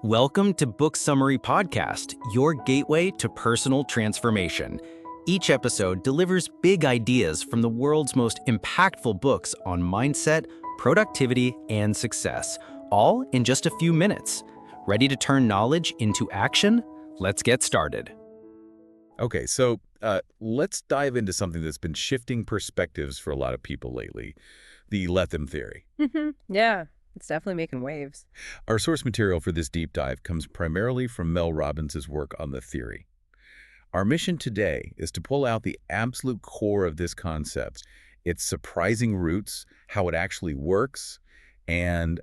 Welcome to Book Summary Podcast, your gateway to personal transformation. Each episode delivers big ideas from the world's most impactful books on mindset, productivity, and success, all in just a few minutes. Ready to turn knowledge into action? Let's get started. Okay, so let's dive into something that's been shifting perspectives for a lot of people lately, the Lethem Theory. Yeah, it's definitely making waves. Our source material for this deep dive comes primarily from Mel Robbins' work on the theory. Our mission today is to pull out the absolute core of this concept, its surprising roots, how it actually works, and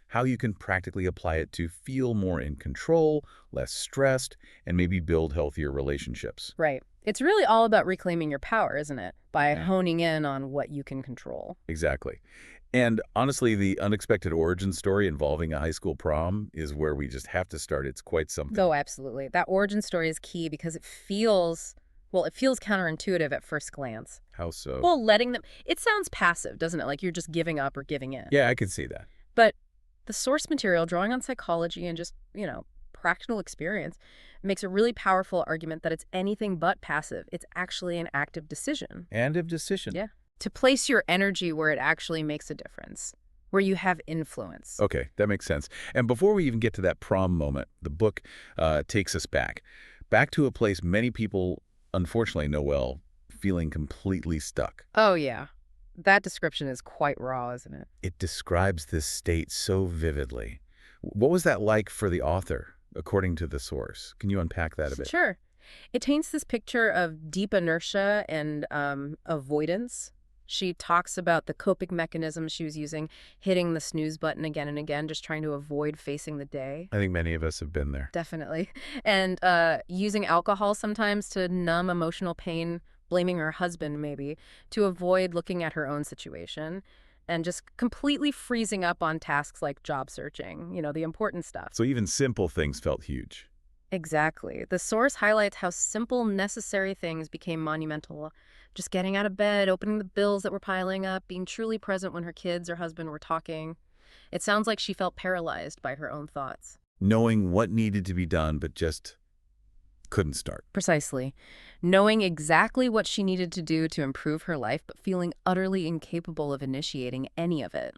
how you can practically apply it to feel more in control, less stressed, and maybe build healthier relationships. Right. It's really all about reclaiming your power, isn't it? By honing in on what you can control. Exactly. And honestly, the unexpected origin story involving a high school prom is where we just have to start. It's quite something. Oh, absolutely. That origin story is key because it feels counterintuitive at first glance. How so? Well, letting them, it sounds passive, doesn't it? Like you're just giving up or giving in. Yeah, I could see that. But the source material, drawing on psychology and just, practical experience, makes a really powerful argument that it's anything but passive. It's actually an active decision. Active decision. Yeah. To place your energy where it actually makes a difference, where you have influence. Okay, that makes sense. And before we even get to that prom moment, the book takes us back to a place many people, unfortunately, know well, feeling completely stuck. Oh, yeah. That description is quite raw, isn't it? It describes this state so vividly. What was that like for the author, according to the source? Can you unpack that a bit? Sure. It paints this picture of deep inertia and avoidance. She talks about the coping mechanisms she was using, hitting the snooze button again and again, just trying to avoid facing the day. I think many of us have been there. Definitely. And using alcohol sometimes to numb emotional pain, blaming her husband maybe, to avoid looking at her own situation, and just completely freezing up on tasks like job searching, the important stuff. So even simple things felt huge. Exactly. The source highlights how simple, necessary things became monumental. Just getting out of bed, opening the bills that were piling up, being truly present when her kids or husband were talking. It sounds like she felt paralyzed by her own thoughts. Knowing what needed to be done, but just couldn't start. Precisely. Knowing exactly what she needed to do to improve her life, but feeling utterly incapable of initiating any of it.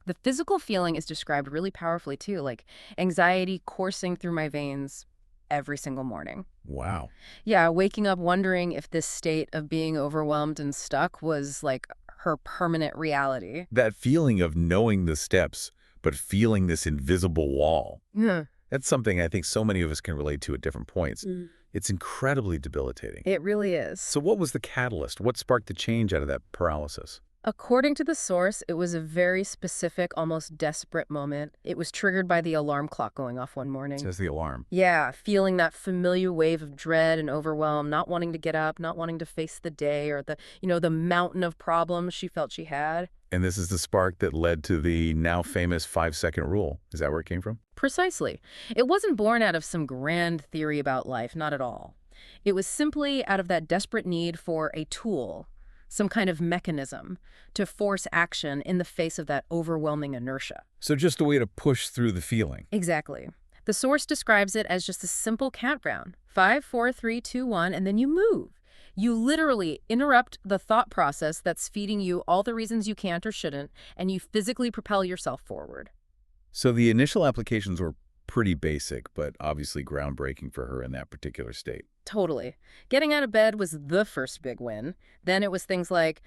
The physical feeling is described really powerfully, too, like anxiety coursing through my veins every single morning. Wow. Yeah, waking up wondering if this state of being overwhelmed and stuck was like her permanent reality. That feeling of knowing the steps, but feeling this invisible wall. Yeah. That's something I think so many of us can relate to at different points. It's incredibly debilitating. It really is. So what was the catalyst? What sparked the change out of that paralysis? According to the source, it was a very specific, almost desperate moment. It was triggered by the alarm clock going off one morning. Says the alarm. Yeah, feeling that familiar wave of dread and overwhelm, not wanting to get up, not wanting to face the day or the mountain of problems she felt she had. And this is the spark that led to the now famous 5-second rule. Is that where it came from? Precisely. It wasn't born out of some grand theory about life, not at all. It was simply out of that desperate need for a tool, some kind of mechanism to force action in the face of that overwhelming inertia. So just a way to push through the feeling. Exactly. The source describes it as just a simple countdown. 5, 4, 3, 2, 1, and then you move. You literally interrupt the thought process that's feeding you all the reasons you can't or shouldn't, and you physically propel yourself forward. So the initial applications were pretty basic, but obviously groundbreaking for her in that particular state. Totally. Getting out of bed was the first big win. Then it was things like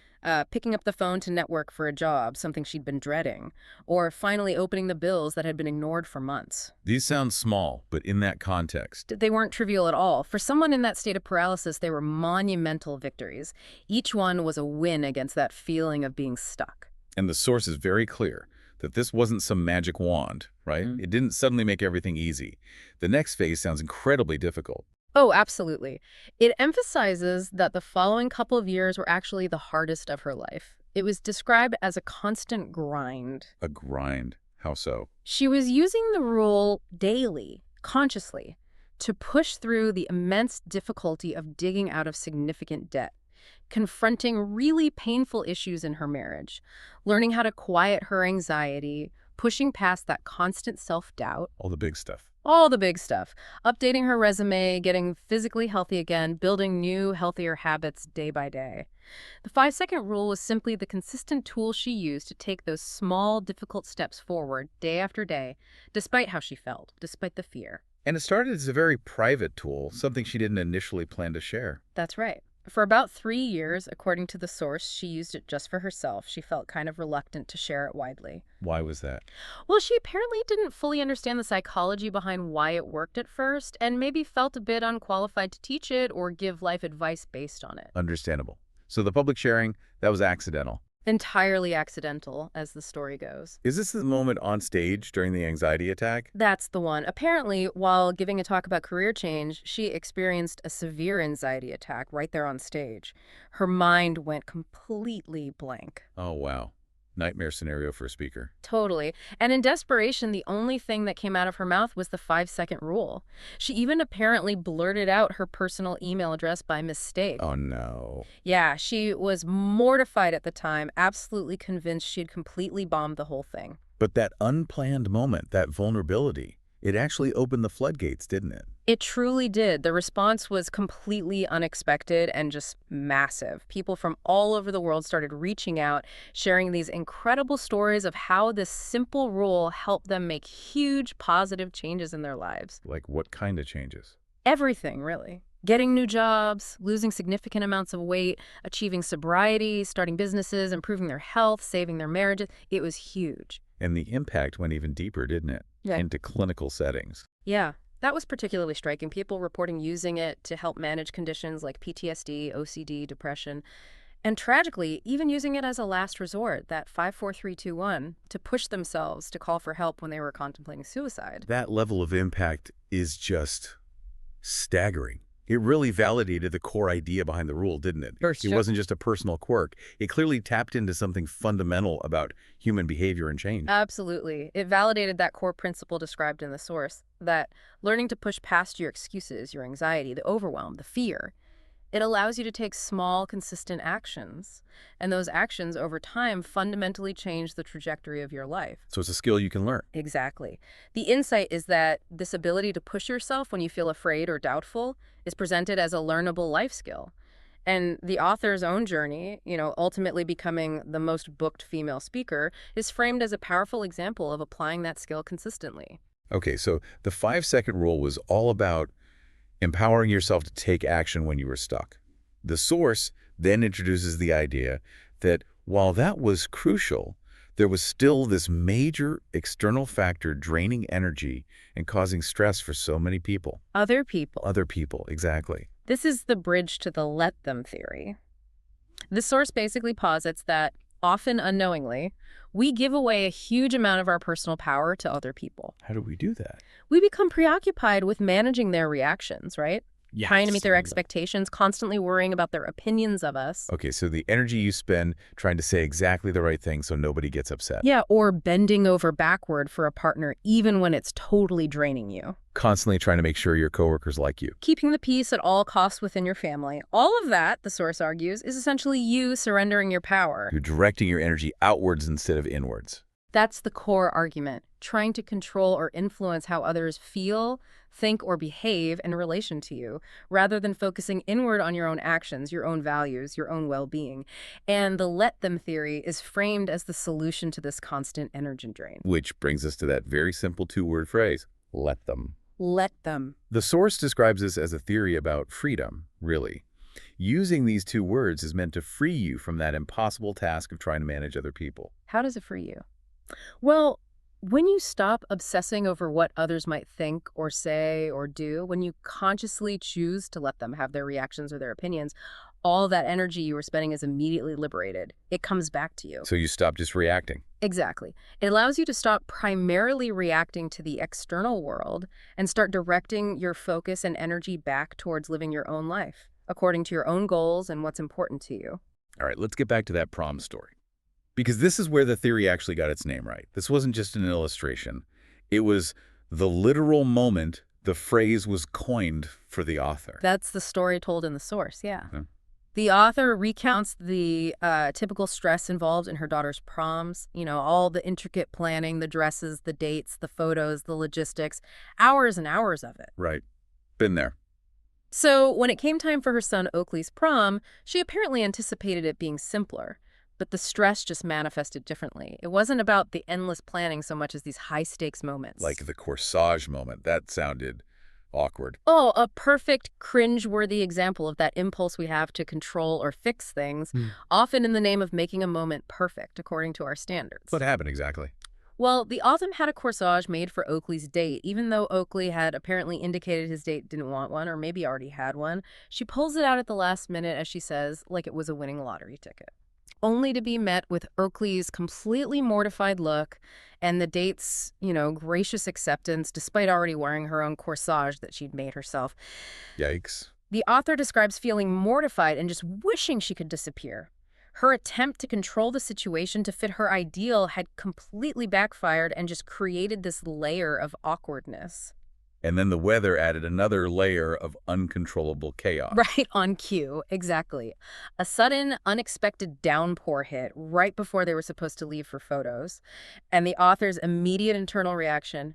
picking up the phone to network for a job, something she'd been dreading, or finally opening the bills that had been ignored for months. These sound small, but in that context. They weren't trivial at all. For someone in that state of paralysis, they were monumental victories. Each one was a win against that feeling of being stuck. And the source is very clear that this wasn't some magic wand, right? It didn't suddenly make everything easy. The next phase sounds incredibly difficult. Oh, absolutely. It emphasizes that the following couple of years were actually the hardest of her life. It was described as a constant grind. A grind. How so? She was using the rule daily, consciously, to push through the immense difficulty of digging out of significant debt, confronting really painful issues in her marriage, learning how to quiet her anxiety, pushing past that constant self-doubt, All the big stuff. all the big stuff, updating her resume, getting physically healthy again, building new, healthier habits day by day. The 5-second rule was simply the consistent tool she used to take those small, difficult steps forward day after day, despite how she felt, despite the fear. And it started as a very private tool, something she didn't initially plan to share. That's right. For about 3 years, according to the source, she used it just for herself. She felt kind of reluctant to share it widely. Why was that? Well, she apparently didn't fully understand the psychology behind why it worked at first, and maybe felt a bit unqualified to teach it or give life advice based on it. Understandable. So the public sharing, that was accidental. Entirely accidental, as the story goes. Is this the moment on stage during the anxiety attack? That's the one. Apparently, while giving a talk about career change, she experienced a severe anxiety attack right there on stage. Her mind went completely blank. Oh, wow. Nightmare scenario for a speaker. Totally. And in desperation, the only thing that came out of her mouth was the 5-second rule. She even apparently blurted out her personal email address by mistake. Oh, no. Yeah, she was mortified at the time, absolutely convinced she'd completely bombed the whole thing. But that unplanned moment, that vulnerability, it actually opened the floodgates, didn't it? It truly did. The response was completely unexpected and just massive. People from all over the world started reaching out, sharing these incredible stories of how this simple rule helped them make huge positive changes in their lives. Like what kind of changes? Everything, really. Getting new jobs, losing significant amounts of weight, achieving sobriety, starting businesses, improving their health, saving their marriages. It was huge. And the impact went even deeper, didn't it? Yeah. Into clinical settings. Yeah. That was particularly striking. People reporting using it to help manage conditions like PTSD, OCD, depression, and tragically, even using it as a last resort, that 5-4-3-2-1, to push themselves to call for help when they were contemplating suicide. That level of impact is just staggering. It really validated the core idea behind the rule, didn't it? It wasn't just a personal quirk. It clearly tapped into something fundamental about human behavior and change. Absolutely. It validated that core principle described in the source, that learning to push past your excuses, your anxiety, the overwhelm, the fear, it allows you to take small, consistent actions. And those actions, over time, fundamentally change the trajectory of your life. So it's a skill you can learn. Exactly. The insight is that this ability to push yourself when you feel afraid or doubtful is presented as a learnable life skill. And the author's own journey, ultimately becoming the most booked female speaker, is framed as a powerful example of applying that skill consistently. Okay, so the 5-second rule was all about empowering yourself to take action when you were stuck. The source then introduces the idea that while that was crucial, there was still this major external factor draining energy and causing stress for so many people. Other people. Other people, exactly. This is the bridge to the let them theory. The source basically posits that, often unknowingly, we give away a huge amount of our personal power to other people. How do we do that? We become preoccupied with managing their reactions, right? Yes. Trying to meet their expectations, constantly worrying about their opinions of us. Okay, so the energy you spend trying to say exactly the right thing so nobody gets upset. Yeah, or bending over backward for a partner even when it's totally draining you. Constantly trying to make sure your coworkers like you. Keeping the peace at all costs within your family. All of that, the source argues, is essentially you surrendering your power. You're directing your energy outwards instead of inwards. That's the core argument, trying to control or influence how others feel, think, or behave in relation to you, rather than focusing inward on your own actions, your own values, your own well-being. And the let them theory is framed as the solution to this constant energy drain. Which brings us to that very simple 2-word phrase, let them. Let them. The source describes this as a theory about freedom, really. Using these 2 words is meant to free you from that impossible task of trying to manage other people. How does it free you? Well, when you stop obsessing over what others might think or say or do, when you consciously choose to let them have their reactions or their opinions, all that energy you were spending is immediately liberated. It comes back to you. So you stop just reacting. Exactly. It allows you to stop primarily reacting to the external world and start directing your focus and energy back towards living your own life, according to your own goals and what's important to you. All right, let's get back to that prom story. Because this is where the theory actually got its name right. This wasn't just an illustration. It was the literal moment the phrase was coined for the author. That's the story told in the source, yeah. The author recounts the typical stress involved in her daughter's proms, all the intricate planning, the dresses, the dates, the photos, the logistics, hours and hours of it. Right. Been there. So when it came time for her son Oakley's prom, she apparently anticipated it being simpler. But the stress just manifested differently. It wasn't about the endless planning so much as these high-stakes moments. Like the corsage moment. That sounded awkward. Oh, a perfect cringe-worthy example of that impulse we have to control or fix things, often in the name of making a moment perfect according to our standards. What happened exactly? Well, the author had a corsage made for Oakley's date, even though Oakley had apparently indicated his date didn't want one, or maybe already had one. She pulls it out at the last minute, as she says, like it was a winning lottery ticket, only to be met with Oakley's completely mortified look and the date's, gracious acceptance, despite already wearing her own corsage that she'd made herself. Yikes. The author describes feeling mortified and just wishing she could disappear. Her attempt to control the situation to fit her ideal had completely backfired and just created this layer of awkwardness. And then the weather added another layer of uncontrollable chaos. Right on cue, exactly. A sudden, unexpected downpour hit right before they were supposed to leave for photos. And the author's immediate internal reaction,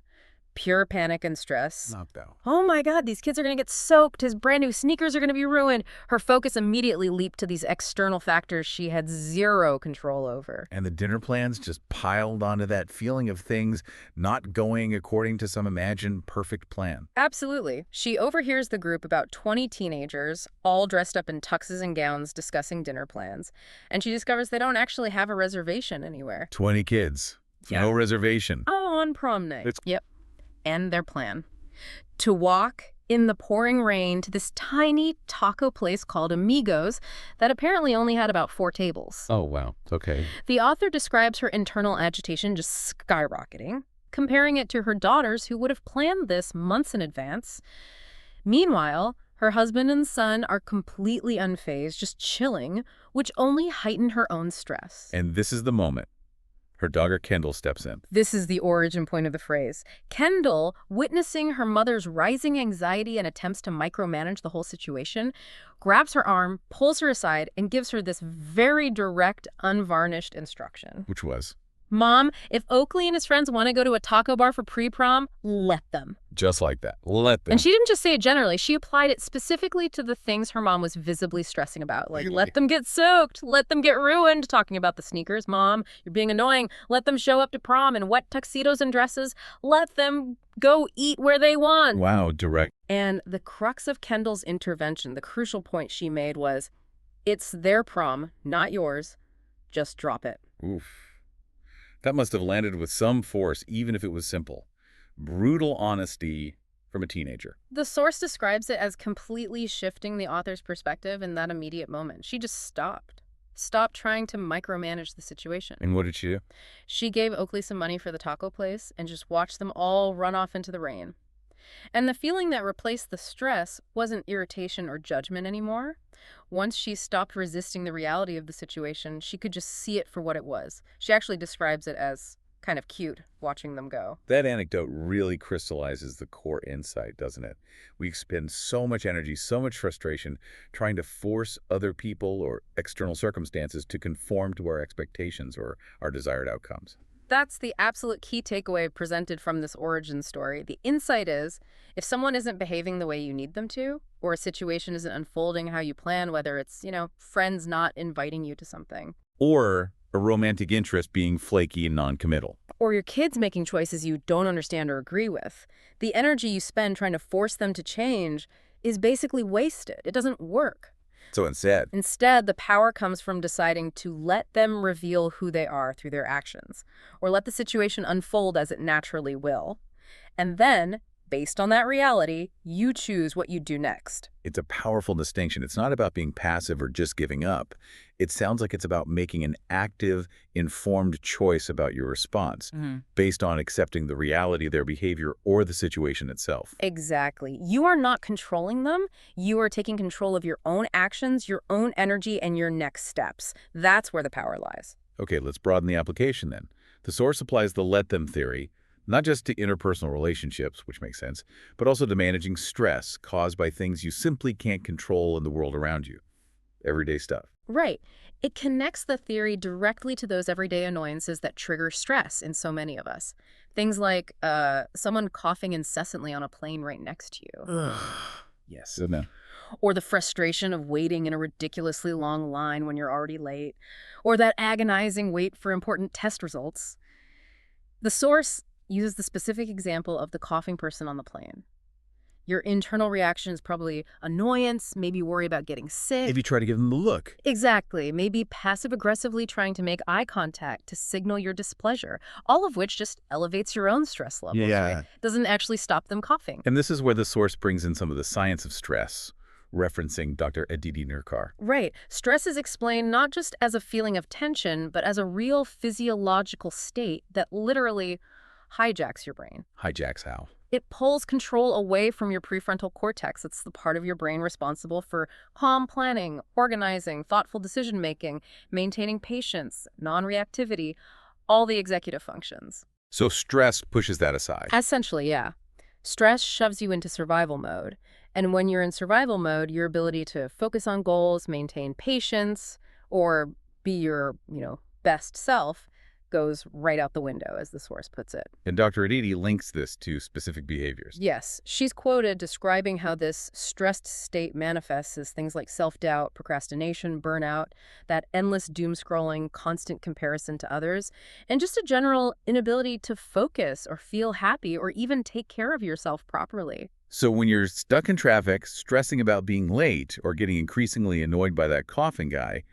pure panic and stress. Knocked out. Oh my God, these kids are going to get soaked. His brand new sneakers are going to be ruined. Her focus immediately leaped to these external factors she had zero control over. And the dinner plans just piled onto that feeling of things not going according to some imagined perfect plan. Absolutely. She overhears the group, about 20 teenagers, all dressed up in tuxes and gowns, discussing dinner plans. And she discovers they don't actually have a reservation anywhere. 20 kids. Yeah. No reservation. On prom night. Yep. And their plan: to walk in the pouring rain to this tiny taco place called Amigos that apparently only had about 4 tables. Oh, wow. Okay. The author describes her internal agitation just skyrocketing, comparing it to her daughters who would have planned this months in advance. Meanwhile, her husband and son are completely unfazed, just chilling, which only heightened her own stress. And this is the moment. Her daughter Kendall steps in. This is the origin point of the phrase. Kendall, witnessing her mother's rising anxiety and attempts to micromanage the whole situation, grabs her arm, pulls her aside, and gives her this very direct, unvarnished instruction. Which was? Mom, if Oakley and his friends want to go to a taco bar for pre-prom, let them. Just like that. Let them. And she didn't just say it generally. She applied it specifically to the things her mom was visibly stressing about. Like, let them get soaked. Let them get ruined. Talking about the sneakers. Mom, you're being annoying. Let them show up to prom in wet tuxedos and dresses. Let them go eat where they want. Wow, direct. And the crux of Kendall's intervention, the crucial point she made was, it's their prom, not yours. Just drop it. Oof. That must have landed with some force, even if it was simple. Brutal honesty from a teenager. The source describes it as completely shifting the author's perspective in that immediate moment. She just stopped. Stopped trying to micromanage the situation. And what did she do? She gave Oakley some money for the taco place and just watched them all run off into the rain. And the feeling that replaced the stress wasn't irritation or judgment anymore. Once she stopped resisting the reality of the situation, she could just see it for what it was. She actually describes it as kind of cute, watching them go. That anecdote really crystallizes the core insight, doesn't it? We expend so much energy, so much frustration trying to force other people or external circumstances to conform to our expectations or our desired outcomes. That's the absolute key takeaway presented from this origin story. The insight is, if someone isn't behaving the way you need them to, or a situation isn't unfolding how you plan, whether it's, friends not inviting you to something, Or a romantic interest being flaky and non-committal. or your kids making choices you don't understand or agree with, the energy you spend trying to force them to change is basically wasted. It doesn't work. So Instead, the power comes from deciding to let them reveal who they are through their actions, or let the situation unfold as it naturally will. And then, based on that reality, you choose what you do next. it's a powerful distinction. It's not about being passive or just giving up. It sounds like it's about making an active, informed choice about your response based on accepting the reality of their behavior or the situation itself. Exactly. You are not controlling them. You are taking control of your own actions, your own energy, and your next steps. That's where the power lies. Okay, let's broaden the application then. The source applies the let them theory, not just to interpersonal relationships, which makes sense, but also to managing stress caused by things you simply can't control in the world around you. everyday stuff. Right. It connects the theory directly to those everyday annoyances that trigger stress in so many of us. Things like someone coughing incessantly on a plane right next to you. Ugh. Yes. So now, Or the frustration of waiting in a ridiculously long line when you're already late. Or that agonizing wait for important test results. The source uses the specific example of the coughing person on the plane. Your internal reaction is probably annoyance, maybe worry about getting sick. If you try to give them the look. Exactly. Maybe passive-aggressively trying to make eye contact to signal your displeasure, all of which just elevates your own stress levels, right? Doesn't actually stop them coughing. and this is where the source brings in some of the science of stress, referencing Dr. Aditi Nurkar. Right. Stress is explained not just as a feeling of tension, but as a real physiological state that literally hijacks your brain. Hijacks how? It pulls control away from your prefrontal cortex. It's the part of your brain responsible for calm planning, organizing, thoughtful decision-making, maintaining patience, non-reactivity, all the executive functions. So stress pushes that aside. Essentially, yeah. Stress shoves you into survival mode. And when you're in survival mode, your ability to focus on goals, maintain patience, or be your, best self goes right out the window, as the source puts it. And Dr. Aditi links this to specific behaviors. Yes, she's quoted describing how this stressed state manifests as things like self-doubt, procrastination, burnout, that endless doom-scrolling, constant comparison to others, and just a general inability to focus or feel happy or even take care of yourself properly. So when you're stuck in traffic, stressing about being late, or getting increasingly annoyed by that coughing guy,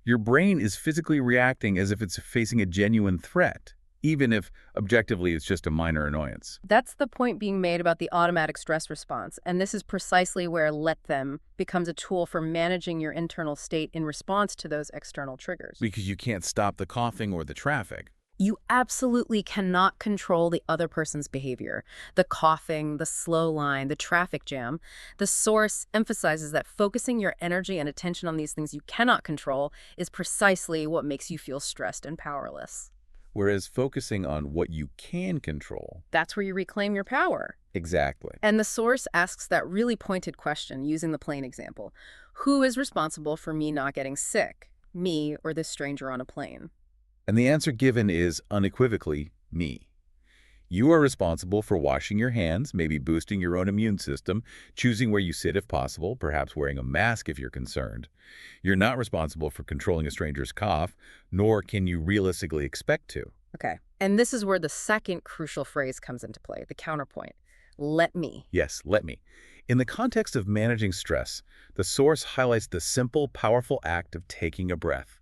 your brain is physically reacting as if it's facing a genuine threat, even if objectively it's just a minor annoyance. That's the point being made about the automatic stress response, and this is precisely where let them becomes a tool for managing your internal state in response to those external triggers. Because you can't stop the coughing or the traffic. You absolutely cannot control the other person's behavior. The coughing, the slow line, the traffic jam. The source emphasizes that focusing your energy and attention on these things you cannot control is precisely what makes you feel stressed and powerless. Whereas focusing on what you can control. That's where you reclaim your power. Exactly. And the source asks that really pointed question using the plane example. Who is responsible for me not getting sick? Me or this stranger on a plane? And the answer given is unequivocally me. You are responsible for washing your hands, maybe boosting your own immune system, choosing where you sit if possible, perhaps wearing a mask if you're concerned. You're not responsible for controlling a stranger's cough, nor can you realistically expect to. Okay. And this is where the second crucial phrase comes into play, the counterpoint. Let me. Yes, let me. In the context of managing stress, the source highlights the simple, powerful act of taking a breath.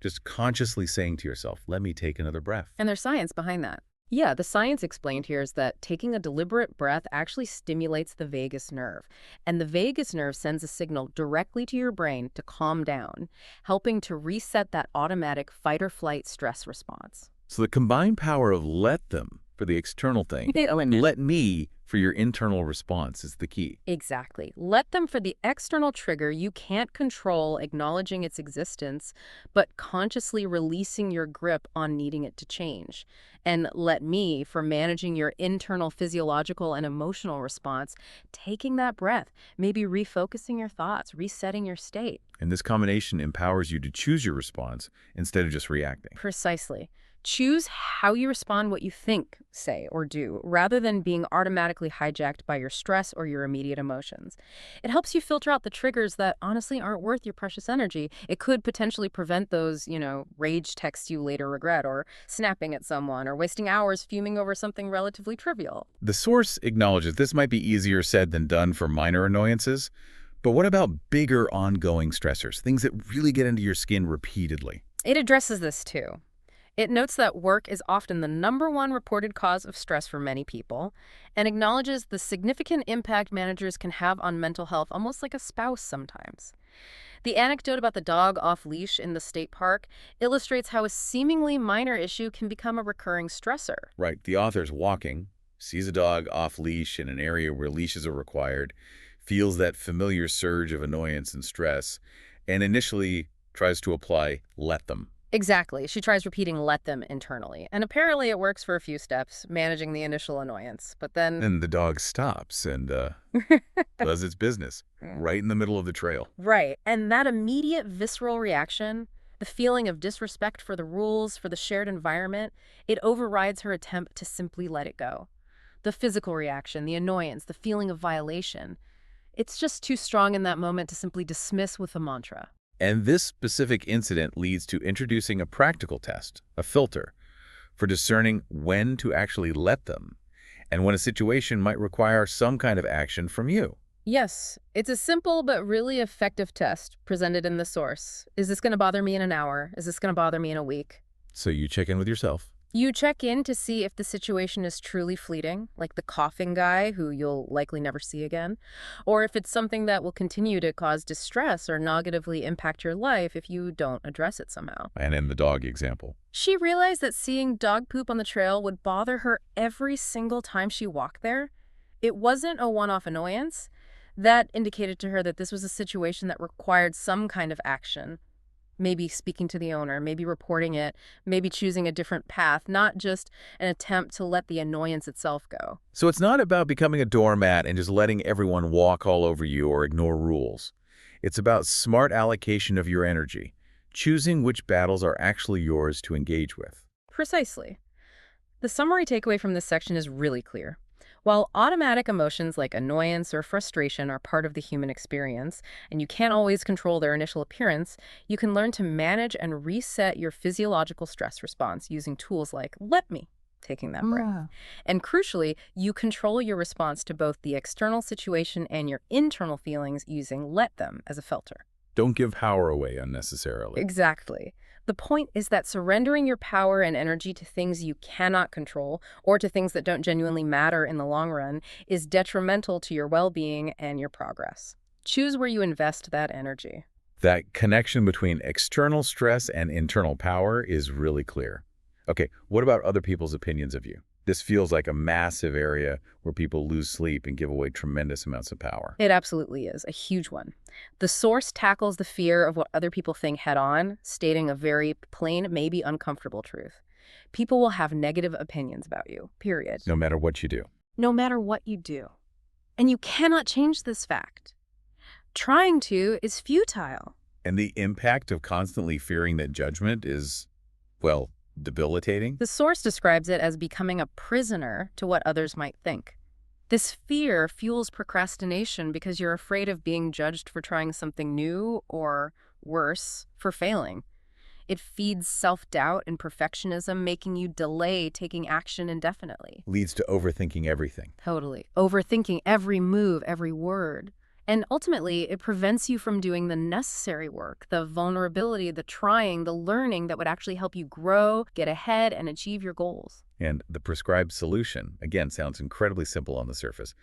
Just consciously saying to yourself, let me take another breath. And there's science behind that. Yeah, the science explained here is that taking a deliberate breath actually stimulates the vagus nerve. And the vagus nerve sends a signal directly to your brain to calm down, helping to reset that automatic fight-or-flight stress response. So the combined power of let them for the external thing, and let me for your internal response is the key. Exactly. Let them for the external trigger you can't control, acknowledging its existence, but consciously releasing your grip on needing it to change. And let me for managing your internal physiological and emotional response, taking that breath, maybe refocusing your thoughts, resetting your state. And this combination empowers you to choose your response instead of just reacting. Precisely. Choose how you respond, what you think, say, or do, rather than being automatically hijacked by your stress or your immediate emotions. It helps you filter out the triggers that honestly aren't worth your precious energy. It could potentially prevent those, rage texts you later regret, or snapping at someone, or wasting hours fuming over something relatively trivial. The source acknowledges this might be easier said than done for minor annoyances, but what about bigger ongoing stressors, things that really get into your skin repeatedly? It addresses this too. It notes that work is often the #1 reported cause of stress for many people, and acknowledges the significant impact managers can have on mental health, almost like a spouse sometimes. The anecdote about the dog off-leash in the state park illustrates how a seemingly minor issue can become a recurring stressor. Right, the author's walking, sees a dog off-leash in an area where leashes are required, feels that familiar surge of annoyance and stress, and initially tries to apply let them. Exactly. She tries repeating let them internally. And apparently it works for a few steps, managing the initial annoyance. But then... Then the dog stops and does its business right in the middle of the trail. Right. And that immediate visceral reaction, the feeling of disrespect for the rules, for the shared environment, it overrides her attempt to simply let it go. The physical reaction, the annoyance, the feeling of violation, it's just too strong in that moment to simply dismiss with a mantra. And this specific incident leads to introducing a practical test, a filter, for discerning when to actually let them, and when a situation might require some kind of action from you. Yes, it's a simple but really effective test presented in the source. Is this going to bother me in an hour? Is this going to bother me in a week? So you check in with yourself. You check in to see if the situation is truly fleeting, like the coughing guy who you'll likely never see again, or if it's something that will continue to cause distress or negatively impact your life if you don't address it somehow. And in the dog example. She realized that seeing dog poop on the trail would bother her every single time she walked there. It wasn't a one-off annoyance. That indicated to her that this was a situation that required some kind of action. Maybe speaking to the owner, maybe reporting it, maybe choosing a different path, not just an attempt to let the annoyance itself go. So it's not about becoming a doormat and just letting everyone walk all over you or ignore rules. It's about smart allocation of your energy, choosing which battles are actually yours to engage with. Precisely. The summary takeaway from this section is really clear. While automatic emotions like annoyance or frustration are part of the human experience, and you can't always control their initial appearance, you can learn to manage and reset your physiological stress response using tools like let me, taking that breath. And crucially, you control your response to both the external situation and your internal feelings using let them as a filter. Don't give power away unnecessarily. Exactly. The point is that surrendering your power and energy to things you cannot control or to things that don't genuinely matter in the long run is detrimental to your well-being and your progress. Choose where you invest that energy. That connection between external stress and internal power is really clear. Okay, what about other people's opinions of you? This feels like a massive area where people lose sleep and give away tremendous amounts of power. It absolutely is, a huge one. The source tackles the fear of what other people think head-on, stating a very plain, maybe uncomfortable truth. People will have negative opinions about you, period. No matter what you do. No matter what you do. And you cannot change this fact. Trying to is futile. And the impact of constantly fearing that judgment is, well, debilitating. The source describes it as becoming a prisoner to what others might think. This fear fuels procrastination because you're afraid of being judged for trying something new or, worse, for failing. It feeds self-doubt and perfectionism, making you delay taking action indefinitely. Leads to overthinking everything. Totally. Overthinking every move, every word. And ultimately, it prevents you from doing the necessary work, the vulnerability, the trying, the learning that would actually help you grow, get ahead, and achieve your goals. And the prescribed solution, again, sounds incredibly simple on the surface.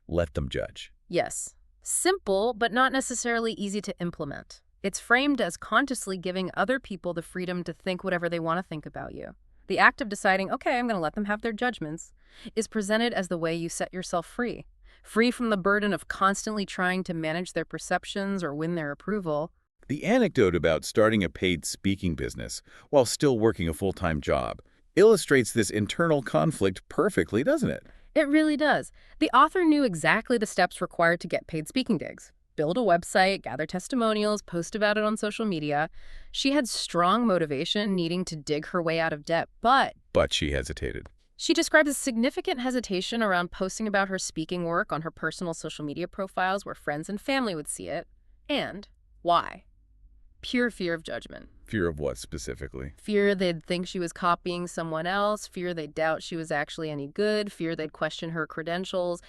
Let them judge. Yes. Simple, but not necessarily easy to implement. It's framed as consciously giving other people the freedom to think whatever they want to think about you. The act of deciding, okay, I'm going to let them have their judgments, is presented as the way you set yourself free. Free from the burden of constantly trying to manage their perceptions or win their approval. The anecdote about starting a paid speaking business while still working a full-time job illustrates this internal conflict perfectly, doesn't it? It really does. The author knew exactly the steps required to get paid speaking gigs. Build a website, gather testimonials, post about it on social media. She had strong motivation needing to dig her way out of debt, but she hesitated. She describes a significant hesitation around posting about her speaking work on her personal social media profiles where friends and family would see it. And why? Pure fear of judgment. Fear of what specifically? Fear they'd think she was copying someone else, fear they'd doubt she was actually any good, fear they'd question her credentials,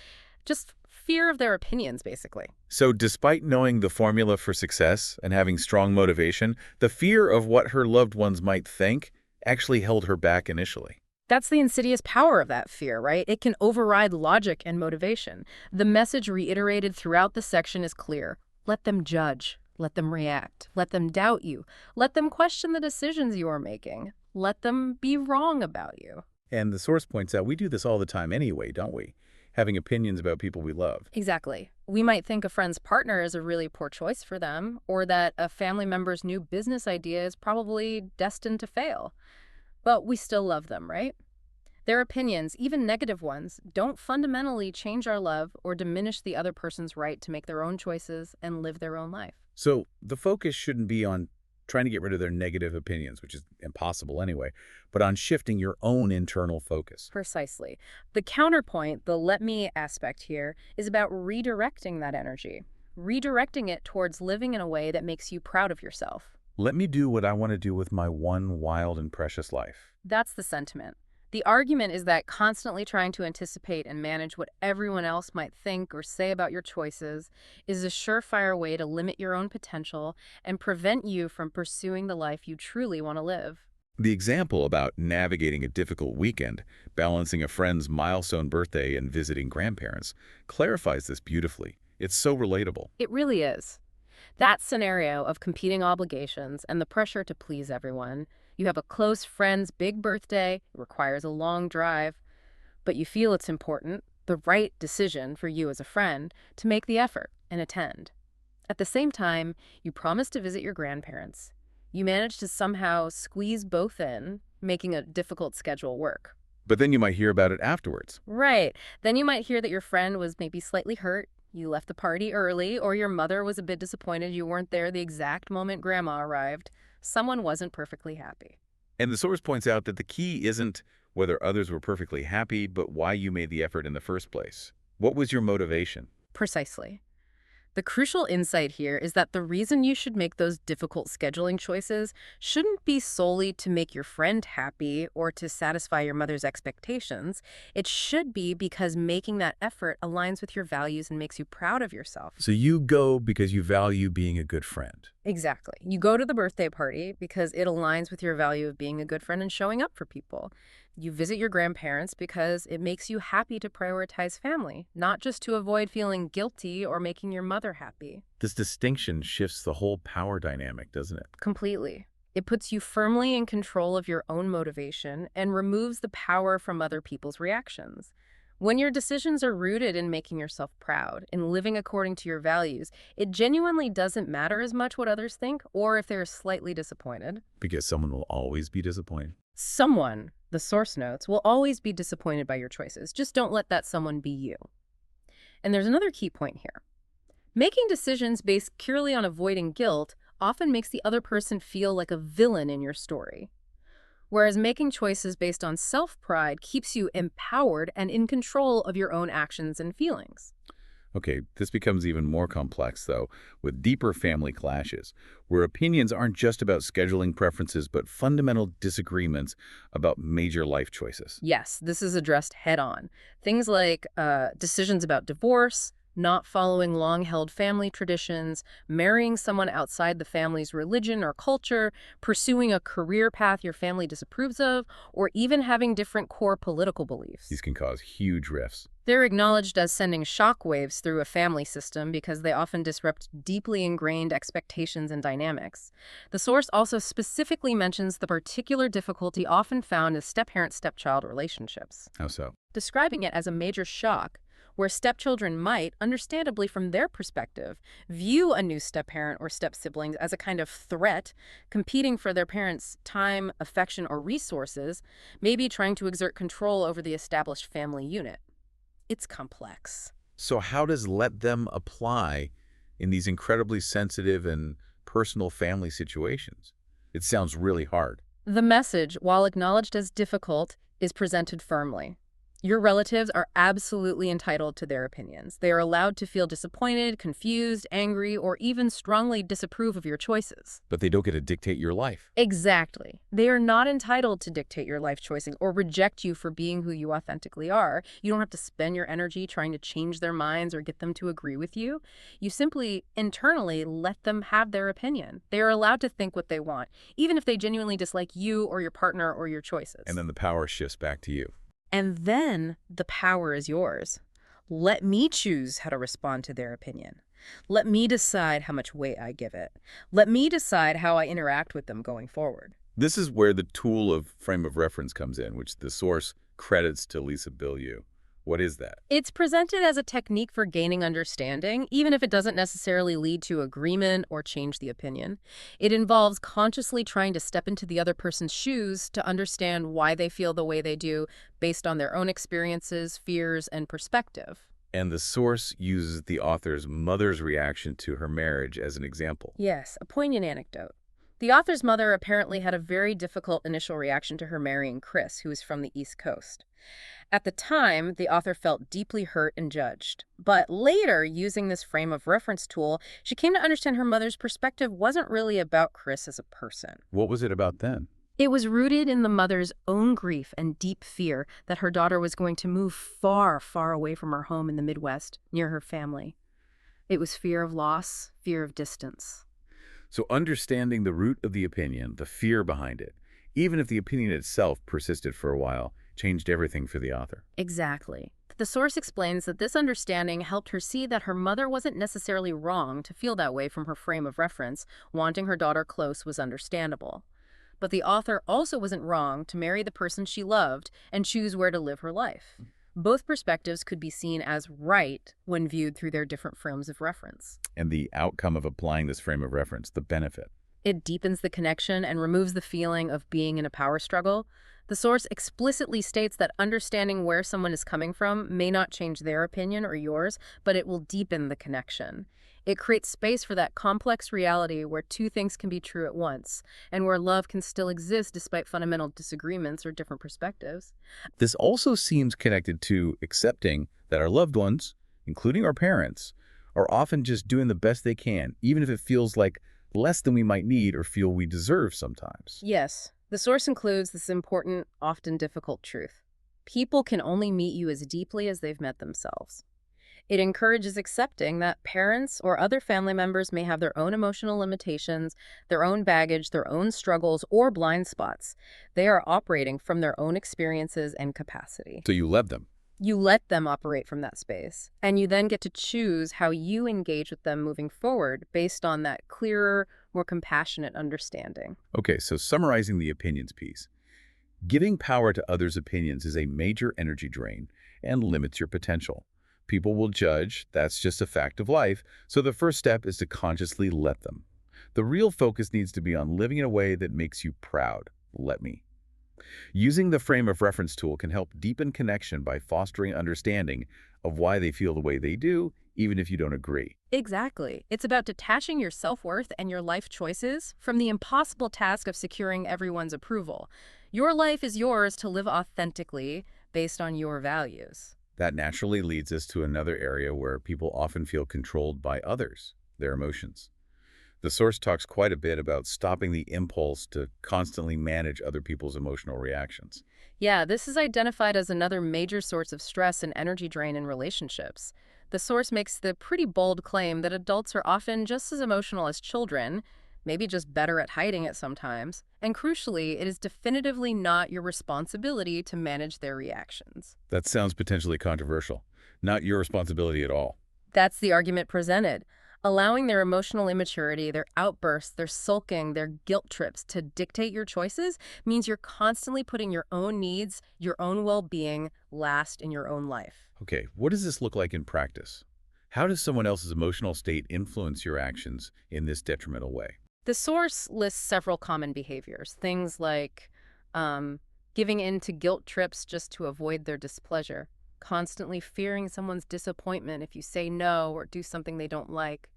just fear of their opinions, basically. So despite knowing the formula for success and having strong motivation, the fear of what her loved ones might think actually held her back initially. That's the insidious power of that fear, right? It can override logic and motivation. The message reiterated throughout the section is clear. Let them judge. Let them react. Let them doubt you. Let them question the decisions you are making. Let them be wrong about you. And the source points out we do this all the time anyway, don't we? having opinions about people we love. Exactly. We might think a friend's partner is a really poor choice for them, or that a family member's new business idea is probably destined to fail. But we still love them, right? Their opinions, even negative ones, don't fundamentally change our love or diminish the other person's right to make their own choices and live their own life. So the focus shouldn't be on trying to get rid of their negative opinions, which is impossible anyway, but on shifting your own internal focus. Precisely. The counterpoint, the let me aspect here, is about redirecting that energy, redirecting it towards living in a way that makes you proud of yourself. Let me do what I want to do with my one wild and precious life. That's the sentiment. The argument is that constantly trying to anticipate and manage what everyone else might think or say about your choices is a surefire way to limit your own potential and prevent you from pursuing the life you truly want to live. The example about navigating a difficult weekend, balancing a friend's milestone birthday and visiting grandparents, clarifies this beautifully. It's so relatable. It really is. That scenario of competing obligations and the pressure to please everyone. You have a close friend's big birthday, it requires a long drive, but you feel it's important, the right decision for you as a friend, to make the effort and attend. At the same time, you promise to visit your grandparents. You manage to somehow squeeze both in, making a difficult schedule work. But then you might hear about it afterwards. Right. Then you might hear that your friend was maybe slightly hurt, you left the party early, or your mother was a bit disappointed you weren't there the exact moment grandma arrived. Someone wasn't perfectly happy. And the source points out that the key isn't whether others were perfectly happy, but why you made the effort in the first place. What was your motivation? Precisely. The crucial insight here is that the reason you should make those difficult scheduling choices shouldn't be solely to make your friend happy or to satisfy your mother's expectations. It should be because making that effort aligns with your values and makes you proud of yourself. So you go because you value being a good friend. Exactly. You go to the birthday party because it aligns with your value of being a good friend and showing up for people. You visit your grandparents because it makes you happy to prioritize family, not just to avoid feeling guilty or making your mother happy. This distinction shifts the whole power dynamic, doesn't it? Completely. It puts you firmly in control of your own motivation and removes the power from other people's reactions. When your decisions are rooted in making yourself proud, in living according to your values, it genuinely doesn't matter as much what others think or if they're slightly disappointed. Because someone will always be disappointed. Someone, the source notes, will always be disappointed by your choices. Just don't let that someone be you. And there's another key point here. Making decisions based purely on avoiding guilt often makes the other person feel like a villain in your story. Whereas making choices based on self-pride keeps you empowered and in control of your own actions and feelings. Okay, this becomes even more complex, though, with deeper family clashes, where opinions aren't just about scheduling preferences, but fundamental disagreements about major life choices. Yes, this is addressed head-on. Things like decisions about divorce, not following long-held family traditions, marrying someone outside the family's religion or culture, pursuing a career path your family disapproves of, or even having different core political beliefs. These can cause huge rifts. They're acknowledged as sending shockwaves through a family system because they often disrupt deeply ingrained expectations and dynamics. The source also specifically mentions the particular difficulty often found in step-parent-stepchild relationships, How so? describing it as a major shock where stepchildren might, understandably from their perspective, view a new step-parent or step-siblings as a kind of threat, competing for their parents' time, affection, or resources, maybe trying to exert control over the established family unit. It's complex. So how does let them apply in these incredibly sensitive and personal family situations? It sounds really hard. The message, while acknowledged as difficult, is presented firmly. Your relatives are absolutely entitled to their opinions. They are allowed to feel disappointed, confused, angry, or even strongly disapprove of your choices. But they don't get to dictate your life. Exactly. They are not entitled to dictate your life choices or reject you for being who you authentically are. You don't have to spend your energy trying to change their minds or get them to agree with you. You simply internally let them have their opinion. They are allowed to think what they want, even if they genuinely dislike you or your partner or your choices. And then the power shifts back to you. And then the power is yours. Let me choose how to respond to their opinion. Let me decide how much weight I give it. Let me decide how I interact with them going forward. This is where the tool of frame of reference comes in, which the source credits to Lisa Bilyeu. What is that? It's presented as a technique for gaining understanding, even if it doesn't necessarily lead to agreement or change the opinion. It involves consciously trying to step into the other person's shoes to understand why they feel the way they do based on their own experiences, fears, and perspective. And the source uses the author's mother's reaction to her marriage as an example. Yes, a poignant anecdote. The author's mother apparently had a very difficult initial reaction to her marrying Chris, who was from the East Coast. At the time, the author felt deeply hurt and judged. But later, using this frame of reference tool, she came to understand her mother's perspective wasn't really about Chris as a person. What was it about then? It was rooted in the mother's own grief and deep fear that her daughter was going to move far, far away from her home in the Midwest, near her family. It was fear of loss, fear of distance. So understanding the root of the opinion, the fear behind it, even if the opinion itself persisted for a while, changed everything for the author. Exactly. The source explains that this understanding helped her see that her mother wasn't necessarily wrong to feel that way from her frame of reference. Wanting her daughter close was understandable. But the author also wasn't wrong to marry the person she loved and choose where to live her life. Both perspectives could be seen as right when viewed through their different frames of reference. And the outcome of applying this frame of reference, the benefit. It deepens the connection and removes the feeling of being in a power struggle. The source explicitly states that understanding where someone is coming from may not change their opinion or yours, but it will deepen the connection. It creates space for that complex reality where two things can be true at once, and where love can still exist despite fundamental disagreements or different perspectives. This also seems connected to accepting that our loved ones, including our parents, are often just doing the best they can, even if it feels like less than we might need or feel we deserve sometimes. Yes, the source includes this important, often difficult truth. People can only meet you as deeply as they've met themselves. It encourages accepting that parents or other family members may have their own emotional limitations, their own baggage, their own struggles, or blind spots. They are operating from their own experiences and capacity. So you love them. You let them operate from that space, and you then get to choose how you engage with them moving forward based on that clearer, more compassionate understanding. Okay, so summarizing the opinions piece. Giving power to others' opinions is a major energy drain and limits your potential. People will judge, that's just a fact of life, so the first step is to consciously let them. The real focus needs to be on living in a way that makes you proud. Let me. Using the frame of reference tool can help deepen connection by fostering understanding of why they feel the way they do, even if you don't agree. Exactly. It's about detaching your self-worth and your life choices from the impossible task of securing everyone's approval. Your life is yours to live authentically based on your values. That naturally leads us to another area where people often feel controlled by others, their emotions. The source talks quite a bit about stopping the impulse to constantly manage other people's emotional reactions. Yeah, this is identified as another major source of stress and energy drain in relationships. The source makes the pretty bold claim that adults are often just as emotional as children, maybe just better at hiding it sometimes, and crucially, it is definitively not your responsibility to manage their reactions. That sounds potentially controversial. Not your responsibility at all. That's the argument presented. Allowing their emotional immaturity, their outbursts, their sulking, their guilt trips to dictate your choices means you're constantly putting your own needs, your own well-being last in your own life. Okay, what does this look like in practice? How does someone else's emotional state influence your actions in this detrimental way? The source lists several common behaviors, things like giving in to guilt trips just to avoid their displeasure, constantly fearing someone's disappointment if you say no or do something they don't like,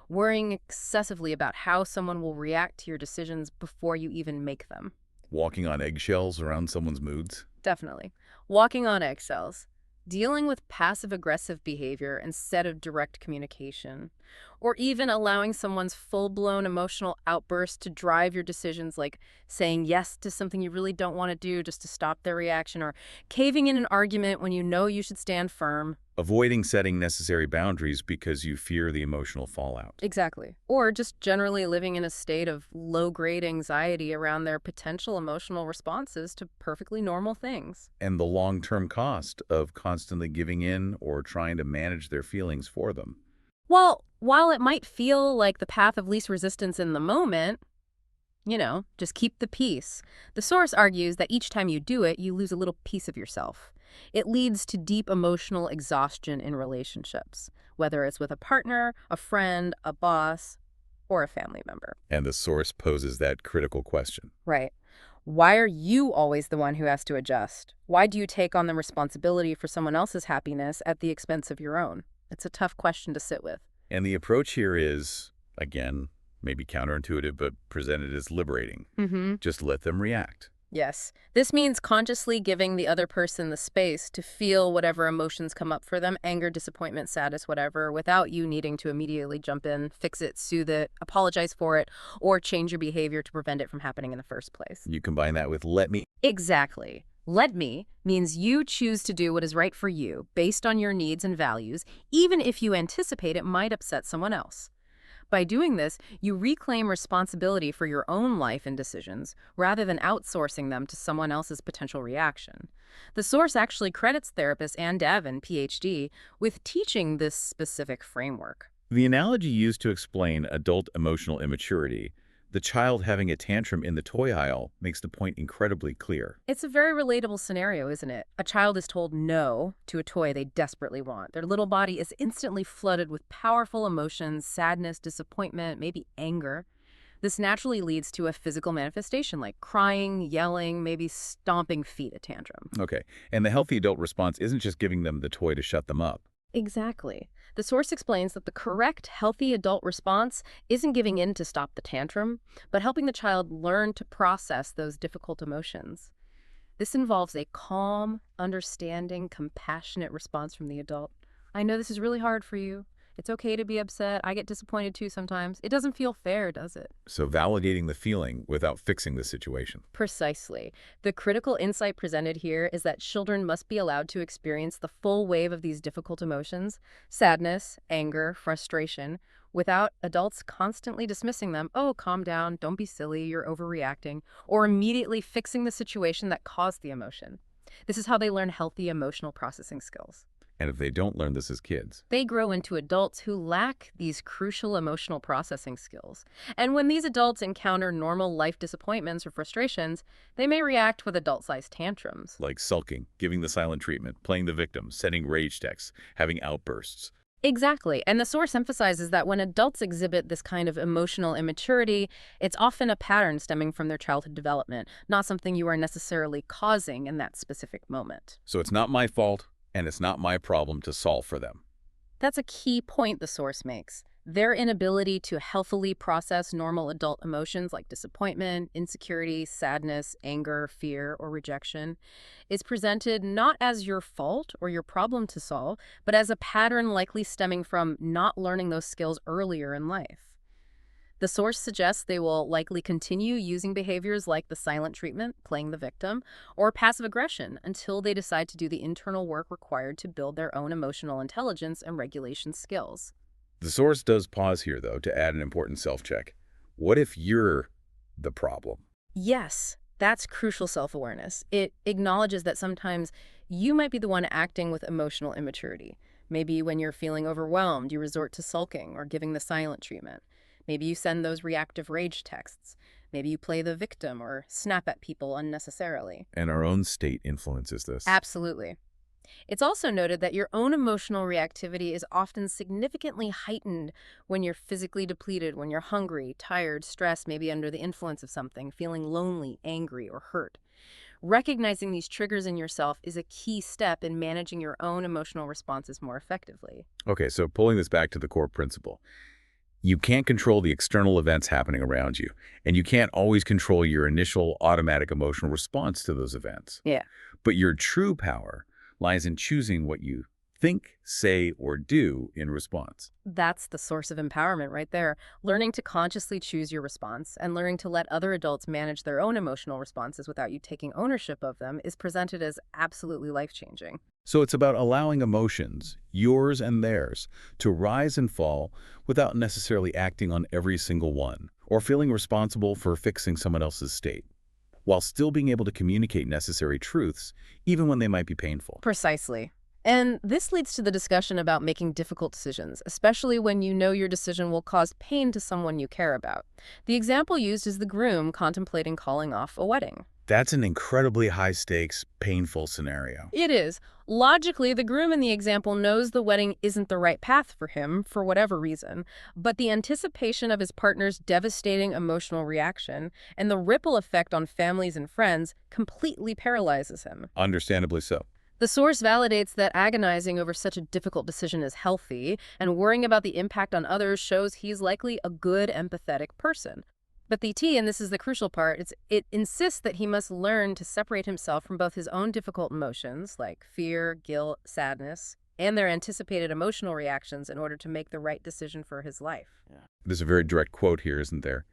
worrying excessively about how someone will react to your decisions before you even make them. Walking on eggshells around someone's moods? Definitely. Walking on eggshells. Dealing with passive-aggressive behavior instead of direct communication, or even allowing someone's full-blown emotional outburst to drive your decisions, like saying yes to something you really don't want to do just to stop their reaction, or caving in an argument when you know you should stand firm. Avoiding setting necessary boundaries because you fear the emotional fallout. Exactly. Or just generally living in a state of low-grade anxiety around their potential emotional responses to perfectly normal things. And the long-term cost of constantly giving in or trying to manage their feelings for them. Well, while it might feel like the path of least resistance in the moment, just keep the peace. The source argues that each time you do it, you lose a little piece of yourself. it leads to deep emotional exhaustion in relationships, whether it's with a partner, a friend, a boss, or a family member. And the source poses that critical question. Right. Why are you always the one who has to adjust? Why do you take on the responsibility for someone else's happiness at the expense of your own? It's a tough question to sit with. And the approach here is, again, maybe counterintuitive, but presented as liberating. Just let them react. Yes. This means consciously giving the other person the space to feel whatever emotions come up for them, anger, disappointment, sadness, whatever, without you needing to immediately jump in, fix it, soothe it, apologize for it, or change your behavior to prevent it from happening in the first place. You combine that with let me. Exactly. Let me means you choose to do what is right for you based on your needs and values, even if you anticipate it might upset someone else. By doing this, you reclaim responsibility for your own life and decisions, rather than outsourcing them to someone else's potential reaction. The source actually credits therapist Ann Davin, PhD, with teaching this specific framework. The analogy used to explain adult emotional immaturity, the child having a tantrum in the toy aisle, makes the point incredibly clear. It's a very relatable scenario, isn't it? A child is told no to a toy they desperately want. Their little body is instantly flooded with powerful emotions, sadness, disappointment, maybe anger. This naturally leads to a physical manifestation like crying, yelling, maybe stomping feet, a tantrum. Okay, and the healthy adult response isn't just giving them the toy to shut them up. Exactly. The source explains that the correct, healthy adult response isn't giving in to stop the tantrum, but helping the child learn to process those difficult emotions. This involves a calm, understanding, compassionate response from the adult. I know this is really hard for you. It's okay to be upset. I get disappointed too sometimes. It doesn't feel fair, does it? So validating the feeling without fixing the situation. Precisely. The critical insight presented here is that children must be allowed to experience the full wave of these difficult emotions, sadness, anger, frustration, without adults constantly dismissing them. Oh, calm down, don't be silly, you're overreacting, or immediately fixing the situation that caused the emotion. This is how they learn healthy emotional processing skills. And if they don't learn this as kids, they grow into adults who lack these crucial emotional processing skills. And when these adults encounter normal life disappointments or frustrations, they may react with adult-sized tantrums. like sulking, giving the silent treatment, playing the victim, sending rage texts, having outbursts. Exactly. And the source emphasizes that when adults exhibit this kind of emotional immaturity, it's often a pattern stemming from their childhood development, not something you are necessarily causing in that specific moment. So it's not my fault, and it's not my problem to solve for them. That's a key point the source makes. Their inability to healthily process normal adult emotions like disappointment, insecurity, sadness, anger, fear, or rejection is presented not as your fault or your problem to solve, but as a pattern likely stemming from not learning those skills earlier in life. The source suggests they will likely continue using behaviors like the silent treatment, playing the victim, or passive aggression until they decide to do the internal work required to build their own emotional intelligence and regulation skills. The source does pause here, though, to add an important self-check. What if you're the problem? Yes, that's crucial self-awareness. It acknowledges that sometimes you might be the one acting with emotional immaturity. Maybe when you're feeling overwhelmed, you resort to sulking or giving the silent treatment. Maybe you send those reactive rage texts. Maybe you play the victim or snap at people unnecessarily. And our own state influences this. Absolutely. It's also noted that your own emotional reactivity is often significantly heightened when you're physically depleted, when you're hungry, tired, stressed, maybe under the influence of something, feeling lonely, angry, or hurt. Recognizing these triggers in yourself is a key step in managing your own emotional responses more effectively. Okay, so pulling this back to the core principle. You can't control the external events happening around you, and you can't always control your initial automatic emotional response to those events. Yeah. But your true power lies in choosing what you think, say, or do in response. That's the source of empowerment right there. Learning to consciously choose your response and learning to let other adults manage their own emotional responses without you taking ownership of them is presented as absolutely life-changing. So it's about allowing emotions, yours and theirs, to rise and fall without necessarily acting on every single one or feeling responsible for fixing someone else's state, while still being able to communicate necessary truths, even when they might be painful. Precisely. And this leads to the discussion about making difficult decisions, especially when you know your decision will cause pain to someone you care about. The example used is the groom contemplating calling off a wedding. That's an incredibly high-stakes, painful scenario. It is. Logically, the groom in the example knows the wedding isn't the right path for him, for whatever reason, but the anticipation of his partner's devastating emotional reaction and the ripple effect on families and friends completely paralyzes him. Understandably so. The source validates that agonizing over such a difficult decision is healthy, and worrying about the impact on others shows he's likely a good, empathetic person. But the T, and this is the crucial part, it insists that he must learn to separate himself from both his own difficult emotions, like fear, guilt, sadness, and their anticipated emotional reactions in order to make the right decision for his life. There's a very direct quote here, isn't there,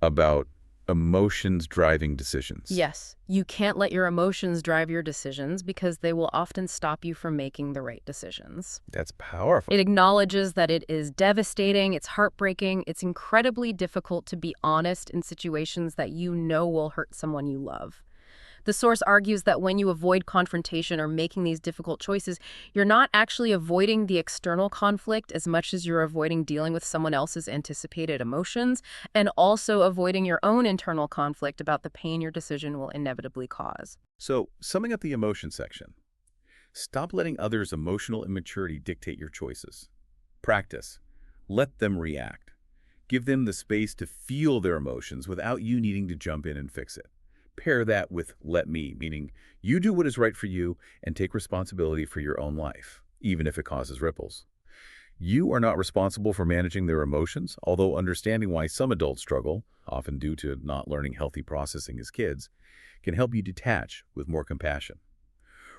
about emotions driving decisions. Yes, you can't let your emotions drive your decisions because they will often stop you from making the right decisions. That's powerful. It acknowledges that it is devastating, it's heartbreaking, it's incredibly difficult to be honest in situations that you know will hurt someone you love. The source argues that when you avoid confrontation or making these difficult choices, you're not actually avoiding the external conflict as much as you're avoiding dealing with someone else's anticipated emotions, and also avoiding your own internal conflict about the pain your decision will inevitably cause. So, summing up the emotion section, stop letting others' emotional immaturity dictate your choices. Practice. Let them react. Give them the space to feel their emotions without you needing to jump in and fix it. Pair that with let me, meaning you do what is right for you and take responsibility for your own life, even if it causes ripples. You are not responsible for managing their emotions, although understanding why some adults struggle, often due to not learning healthy processing as kids, can help you detach with more compassion.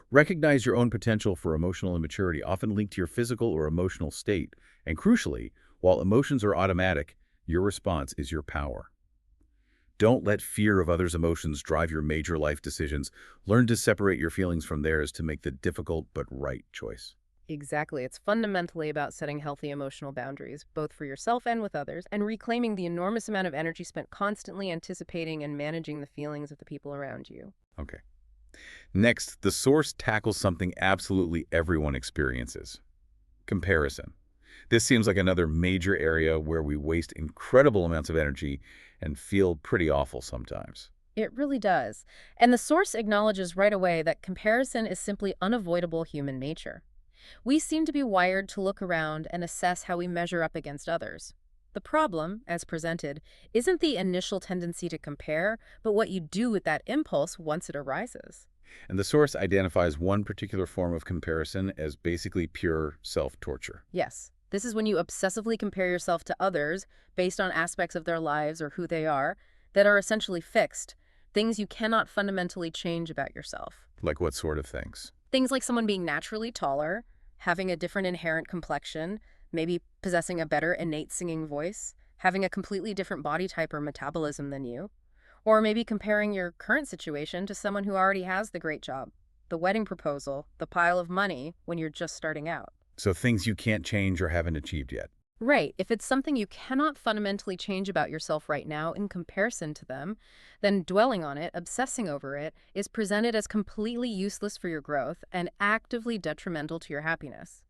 Recognize your own potential for emotional immaturity, often linked to your physical or emotional state, and crucially, while emotions are automatic, your response is your power. Don't let fear of others' emotions drive your major life decisions. Learn to separate your feelings from theirs to make the difficult but right choice. Exactly. It's fundamentally about setting healthy emotional boundaries, both for yourself and with others, and reclaiming the enormous amount of energy spent constantly anticipating and managing the feelings of the people around you. Okay. Next, the source tackles something absolutely everyone experiences: comparison. This seems like another major area where we waste incredible amounts of energy and feel pretty awful sometimes. It really does. And the source acknowledges right away that comparison is simply unavoidable human nature. We seem to be wired to look around and assess how we measure up against others. The problem, as presented, isn't the initial tendency to compare, but what you do with that impulse once it arises. And the source identifies one particular form of comparison as basically pure self-torture. Yes, this is when you obsessively compare yourself to others based on aspects of their lives or who they are that are essentially fixed, things you cannot fundamentally change about yourself. Like what sort of things? Things like someone being naturally taller, having a different inherent complexion, maybe possessing a better innate singing voice, having a completely different body type or metabolism than you, or maybe comparing your current situation to someone who already has the great job, the wedding proposal, the pile of money when you're just starting out. So things you can't change or haven't achieved yet. Right. If it's something you cannot fundamentally change about yourself right now in comparison to them, then dwelling on it, obsessing over it, is presented as completely useless for your growth and actively detrimental to your happiness.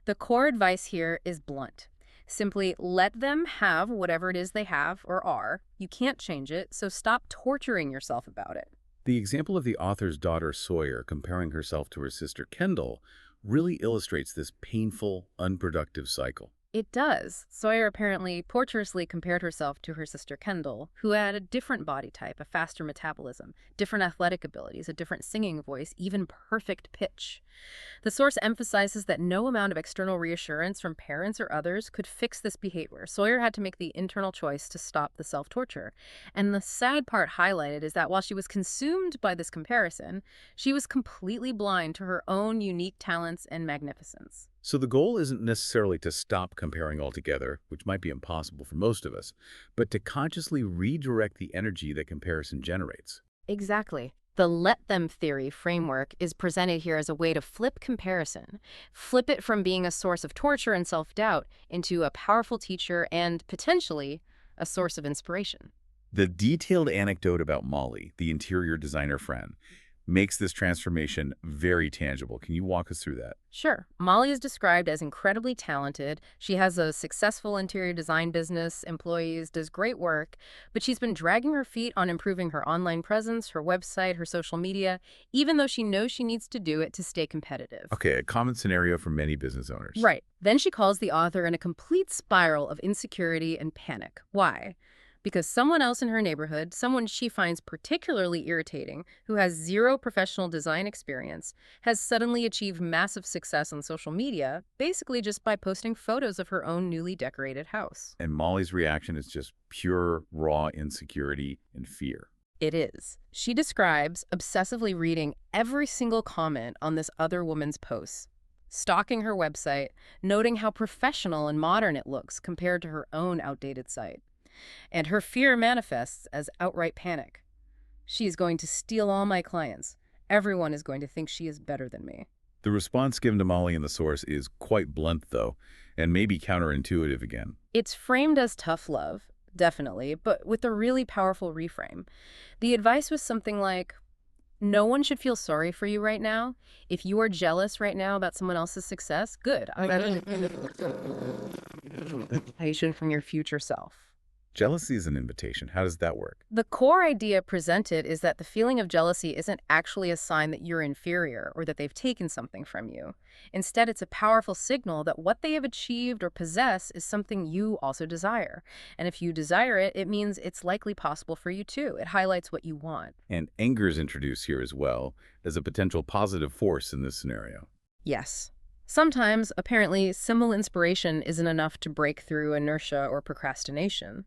The core advice here is blunt. Simply let them have whatever it is they have or are. You can't change it, so stop torturing yourself about it. The example of the author's daughter Sawyer comparing herself to her sister Kendall really illustrates this painful, unproductive cycle. It does. Sawyer apparently tortuously compared herself to her sister Kendall, who had a different body type, a faster metabolism, different athletic abilities, a different singing voice, even perfect pitch. The source emphasizes that no amount of external reassurance from parents or others could fix this behavior. Sawyer had to make the internal choice to stop the self-torture. And the sad part highlighted is that while she was consumed by this comparison, she was completely blind to her own unique talents and magnificence. So the goal isn't necessarily to stop comparing altogether, which might be impossible for most of us, but to consciously redirect the energy that comparison generates. Exactly. The let them theory framework is presented here as a way to flip comparison, flip it from being a source of torture and self-doubt into a powerful teacher and, potentially, a source of inspiration. The detailed anecdote about Molly, the interior designer friend, makes this transformation very tangible. Can you walk us through that? Sure. Molly is described as incredibly talented. She has a successful interior design business, employees, does great work, but she's been dragging her feet on improving her online presence, her website, her social media, even though she knows she needs to do it to stay competitive. Okay, a common scenario for many business owners. Right. Then she calls the author in a complete spiral of insecurity and panic. Why? Because someone else in her neighborhood, someone she finds particularly irritating, who has zero professional design experience, has suddenly achieved massive success on social media, basically just by posting photos of her own newly decorated house. And Molly's reaction is just pure, raw insecurity and fear. It is. She describes obsessively reading every single comment on this other woman's posts, stalking her website, noting how professional and modern it looks compared to her own outdated site. And her fear manifests as outright panic. She's going to steal all my clients. Everyone is going to think she is better than me. The response given to Molly in the source is quite blunt, though, and maybe counterintuitive again. It's framed as tough love, definitely, but with a really powerful reframe. The advice was something like, no one should feel sorry for you right now. If you are jealous right now about someone else's success, good. Patient from your future self. Jealousy is an invitation. How does that work? The core idea presented is that the feeling of jealousy isn't actually a sign that you're inferior or that they've taken something from you. Instead, it's a powerful signal that what they have achieved or possess is something you also desire. And if you desire it, it means it's likely possible for you too. It highlights what you want. And anger is introduced here as well as a potential positive force in this scenario. Yes. Sometimes, apparently, simple inspiration isn't enough to break through inertia or procrastination.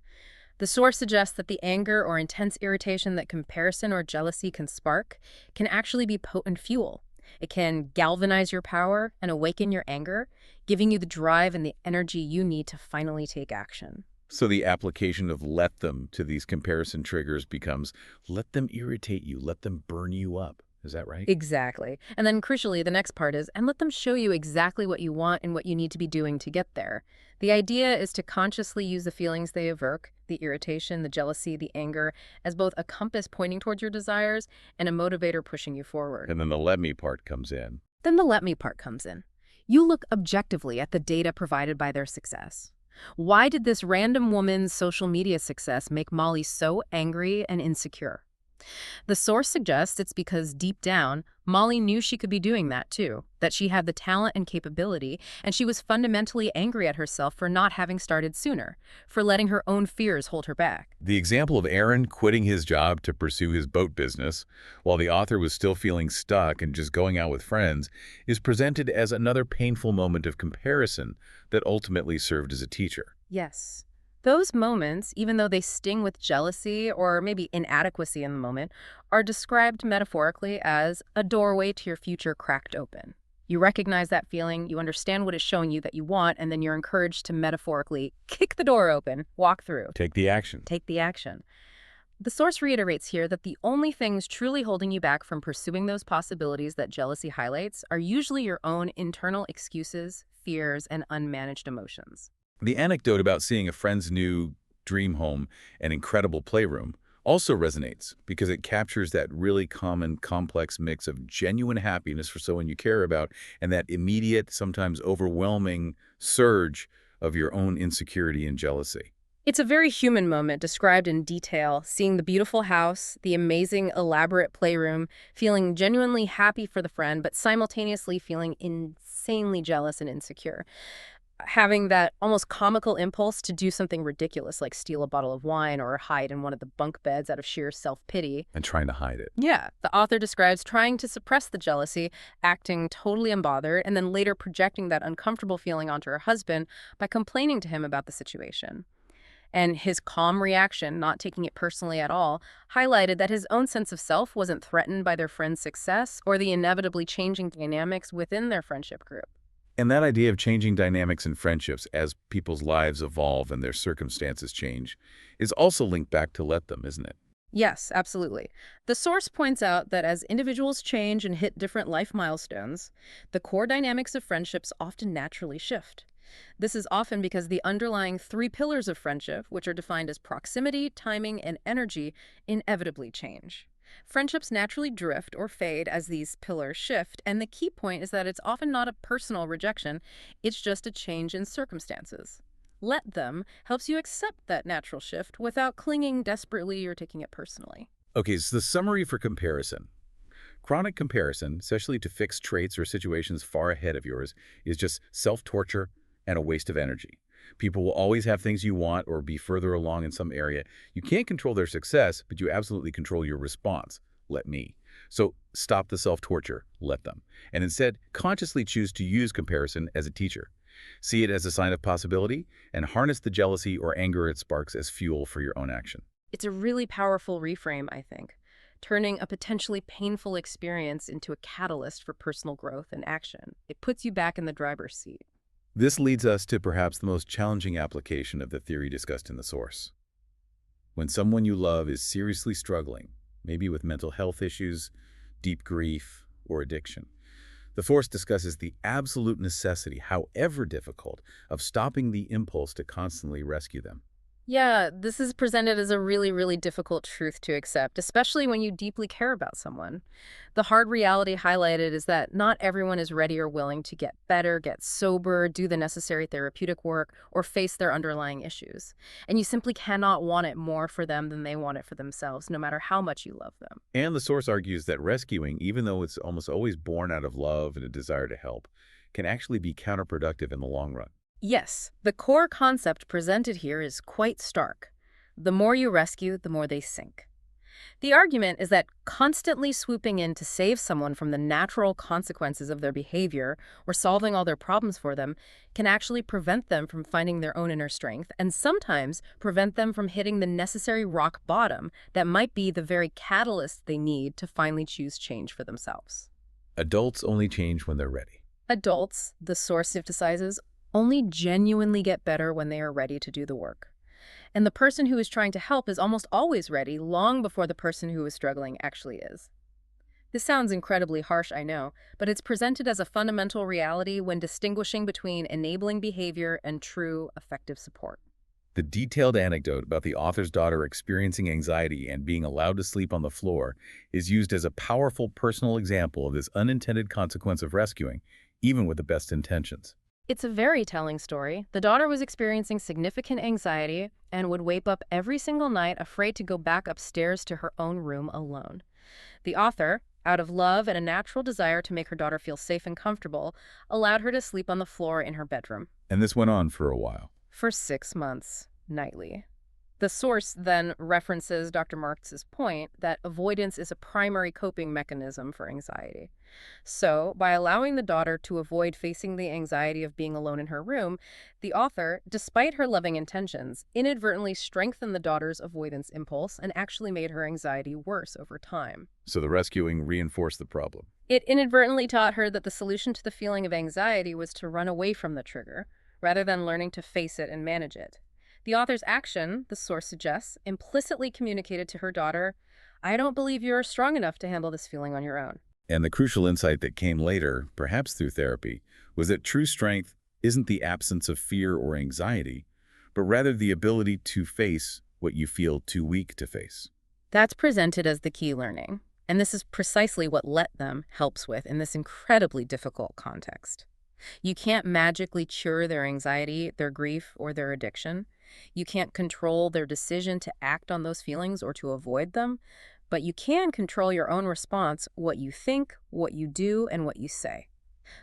The source suggests that the anger or intense irritation that comparison or jealousy can spark can actually be potent fuel. It can galvanize your power and awaken your anger, giving you the drive and the energy you need to finally take action. So the application of let them to these comparison triggers becomes let them irritate you, let them burn you up. Is that right? Exactly. And then crucially, the next part is, and let them show you exactly what you want and what you need to be doing to get there. The idea is to consciously use the feelings they evoke, the irritation, the jealousy, the anger, as both a compass pointing towards your desires and a motivator pushing you forward. And then the let me part comes in. Then the let me part comes in. You look objectively at the data provided by their success. Why did this random woman's social media success make Molly so angry and insecure? The source suggests it's because deep down, Molly knew she could be doing that too, that she had the talent and capability, and she was fundamentally angry at herself for not having started sooner, for letting her own fears hold her back. The example of Aaron quitting his job to pursue his boat business, while the author was still feeling stuck and just going out with friends, is presented as another painful moment of comparison that ultimately served as a teacher. Yes. Those moments, even though they sting with jealousy or maybe inadequacy in the moment, are described metaphorically as a doorway to your future cracked open. You recognize that feeling, you understand what it's showing you that you want, and then you're encouraged to metaphorically kick the door open, walk through. Take the action. Take the action. The source reiterates here that the only things truly holding you back from pursuing those possibilities that jealousy highlights are usually your own internal excuses, fears, and unmanaged emotions. The anecdote about seeing a friend's new dream home and incredible playroom also resonates because it captures that really common, complex mix of genuine happiness for someone you care about and that immediate, sometimes overwhelming surge of your own insecurity and jealousy. It's a very human moment described in detail, seeing the beautiful house, the amazing, elaborate playroom, feeling genuinely happy for the friend, but simultaneously feeling insanely jealous and insecure. Having that almost comical impulse to do something ridiculous like steal a bottle of wine or hide in one of the bunk beds out of sheer self-pity. And trying to hide it. Yeah. The author describes trying to suppress the jealousy, acting totally unbothered, and then later projecting that uncomfortable feeling onto her husband by complaining to him about the situation. And his calm reaction, not taking it personally at all, highlighted that his own sense of self wasn't threatened by their friend's success or the inevitably changing dynamics within their friendship group. And that idea of changing dynamics in friendships as people's lives evolve and their circumstances change is also linked back to let them, isn't it? Yes, absolutely. The source points out that as individuals change and hit different life milestones, the core dynamics of friendships often naturally shift. This is often because the underlying 3 pillars of friendship, which are defined as proximity, timing, and energy, inevitably change. Friendships naturally drift or fade as these pillars shift, and the key point is that it's often not a personal rejection, it's just a change in circumstances. Let them helps you accept that natural shift without clinging desperately or taking it personally. Okay, so the summary for comparison. Chronic comparison, especially to fixed traits or situations far ahead of yours, is just self-torture and a waste of energy. People will always have things you want or be further along in some area. You can't control their success, but you absolutely control your response. Let me. So stop the self-torture. Let them. And instead, consciously choose to use comparison as a teacher. See it as a sign of possibility and harness the jealousy or anger it sparks as fuel for your own action. It's a really powerful reframe, I think, turning a potentially painful experience into a catalyst for personal growth and action. It puts you back in the driver's seat. This leads us to perhaps the most challenging application of the theory discussed in the source. When someone you love is seriously struggling, maybe with mental health issues, deep grief, or addiction, the source discusses the absolute necessity, however difficult, of stopping the impulse to constantly rescue them. Yeah, this is presented as a really, really difficult truth to accept, especially when you deeply care about someone. The hard reality highlighted is that not everyone is ready or willing to get better, get sober, do the necessary therapeutic work, or face their underlying issues. And you simply cannot want it more for them than they want it for themselves, no matter how much you love them. And the source argues that rescuing, even though it's almost always born out of love and a desire to help, can actually be counterproductive in the long run. Yes, the core concept presented here is quite stark. The more you rescue, the more they sink. The argument is that constantly swooping in to save someone from the natural consequences of their behavior or solving all their problems for them can actually prevent them from finding their own inner strength and sometimes prevent them from hitting the necessary rock bottom that might be the very catalyst they need to finally choose change for themselves. Adults only change when they're ready. Adults, the source emphasizes, only genuinely get better when they are ready to do the work. And the person who is trying to help is almost always ready, long before the person who is struggling actually is. This sounds incredibly harsh, I know, but it's presented as a fundamental reality when distinguishing between enabling behavior and true, effective support. The detailed anecdote about the author's daughter experiencing anxiety and being allowed to sleep on the floor is used as a powerful personal example of this unintended consequence of rescuing, even with the best intentions. It's a very telling story. The daughter was experiencing significant anxiety and would wake up every single night afraid to go back upstairs to her own room alone. The author, out of love and a natural desire to make her daughter feel safe and comfortable, allowed her to sleep on the floor in her bedroom. And this went on for a while. For 6 months, nightly. The source then references Dr. Marx's point that avoidance is a primary coping mechanism for anxiety. So, by allowing the daughter to avoid facing the anxiety of being alone in her room, the author, despite her loving intentions, inadvertently strengthened the daughter's avoidance impulse and actually made her anxiety worse over time. So the rescuing reinforced the problem. It inadvertently taught her that the solution to the feeling of anxiety was to run away from the trigger, rather than learning to face it and manage it. The author's action, the source suggests, implicitly communicated to her daughter, "I don't believe you're strong enough to handle this feeling on your own." And the crucial insight that came later, perhaps through therapy, was that true strength isn't the absence of fear or anxiety, but rather the ability to face what you feel too weak to face. That's presented as the key learning, and this is precisely what Let Them helps with in this incredibly difficult context. You can't magically cure their anxiety, their grief, or their addiction. You can't control their decision to act on those feelings or to avoid them, but you can control your own response, what you think, what you do, and what you say.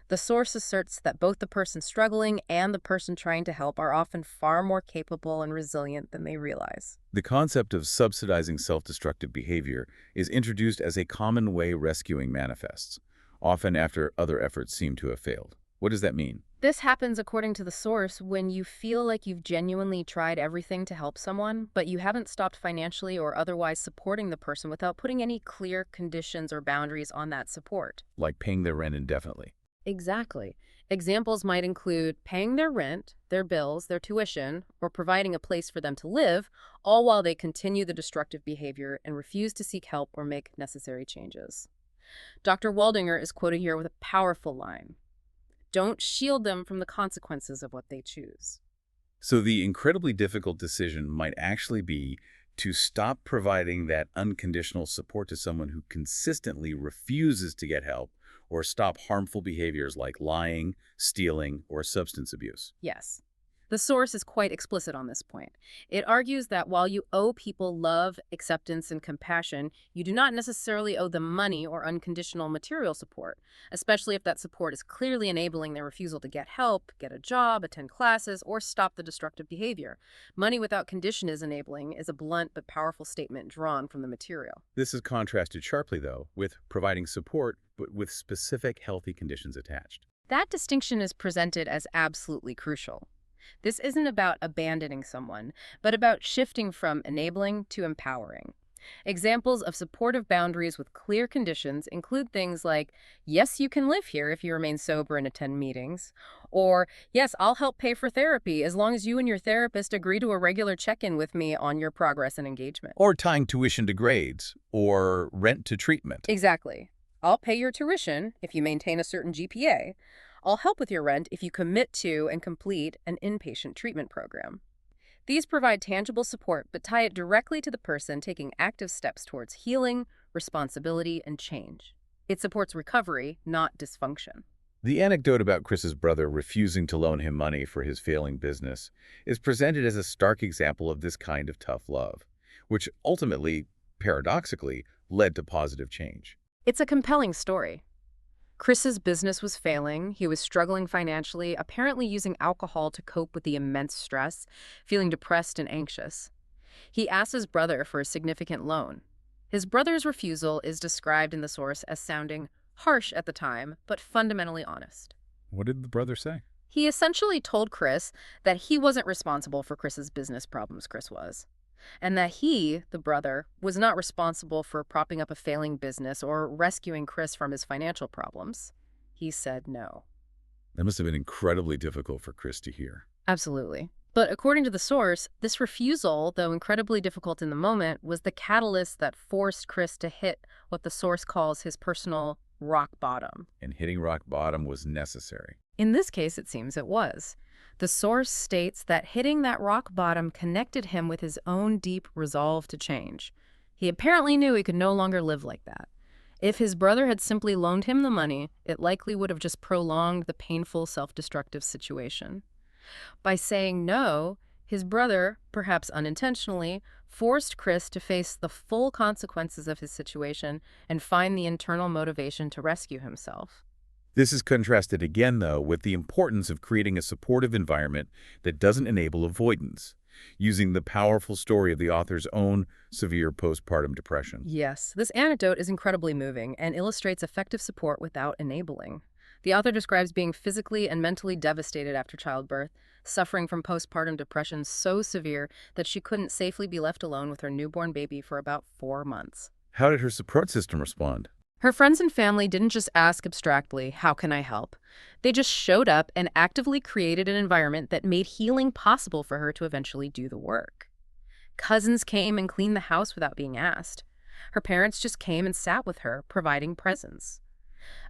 The source asserts that both the person struggling and the person trying to help are often far more capable and resilient than they realize. The concept of subsidizing self-destructive behavior is introduced as a common way rescuing manifests, often after other efforts seem to have failed. What does that mean? This happens, according to the source, when you feel like you've genuinely tried everything to help someone, but you haven't stopped financially or otherwise supporting the person without putting any clear conditions or boundaries on that support. Like paying their rent indefinitely. Exactly. Examples might include paying their rent, their bills, their tuition, or providing a place for them to live, all while they continue the destructive behavior and refuse to seek help or make necessary changes. Dr. Waldinger is quoted here with a powerful line. Don't shield them from the consequences of what they choose. So the incredibly difficult decision might actually be to stop providing that unconditional support to someone who consistently refuses to get help, or stop harmful behaviors like lying, stealing, or substance abuse. Yes. The source is quite explicit on this point. It argues that while you owe people love, acceptance, and compassion, you do not necessarily owe them money or unconditional material support, especially if that support is clearly enabling their refusal to get help, get a job, attend classes, or stop the destructive behavior. Money without condition is enabling is a blunt but powerful statement drawn from the material. This is contrasted sharply, though, with providing support, but with specific healthy conditions attached. That distinction is presented as absolutely crucial. This isn't about abandoning someone, but about shifting from enabling to empowering. Examples of supportive boundaries with clear conditions include things like, yes, you can live here if you remain sober and attend meetings, or, yes, I'll help pay for therapy as long as you and your therapist agree to a regular check-in with me on your progress and engagement. Or tying tuition to grades, or rent to treatment. Exactly. I'll pay your tuition if you maintain a certain GPA. I'll help with your rent if you commit to and complete an inpatient treatment program. These provide tangible support, but tie it directly to the person taking active steps towards healing, responsibility, and change. It supports recovery, not dysfunction. The anecdote about Chris's brother refusing to loan him money for his failing business is presented as a stark example of this kind of tough love, which ultimately, paradoxically, led to positive change. It's a compelling story. Chris's business was failing. He was struggling financially, apparently using alcohol to cope with the immense stress, feeling depressed and anxious. He asked his brother for a significant loan. His brother's refusal is described in the source as sounding harsh at the time, but fundamentally honest. What did the brother say? He essentially told Chris that he wasn't responsible for Chris's business problems, Chris was, and that he, the brother, was not responsible for propping up a failing business or rescuing Chris from his financial problems. He said no. That must have been incredibly difficult for Chris to hear. Absolutely. But according to the source, this refusal, though incredibly difficult in the moment, was the catalyst that forced Chris to hit what the source calls his personal rock bottom. And hitting rock bottom was necessary. In this case, it seems it was. The source states that hitting that rock bottom connected him with his own deep resolve to change. He apparently knew he could no longer live like that. If his brother had simply loaned him the money, it likely would have just prolonged the painful, self-destructive situation. By saying no, his brother, perhaps unintentionally, forced Chris to face the full consequences of his situation and find the internal motivation to rescue himself. This is contrasted again, though, with the importance of creating a supportive environment that doesn't enable avoidance, using the powerful story of the author's own severe postpartum depression. Yes, this anecdote is incredibly moving and illustrates effective support without enabling. The author describes being physically and mentally devastated after childbirth, suffering from postpartum depression so severe that she couldn't safely be left alone with her newborn baby for about 4 months. How did her support system respond? Her friends and family didn't just ask abstractly, "How can I help?" They just showed up and actively created an environment that made healing possible for her to eventually do the work. Cousins came and cleaned the house without being asked. Her parents just came and sat with her, providing presence.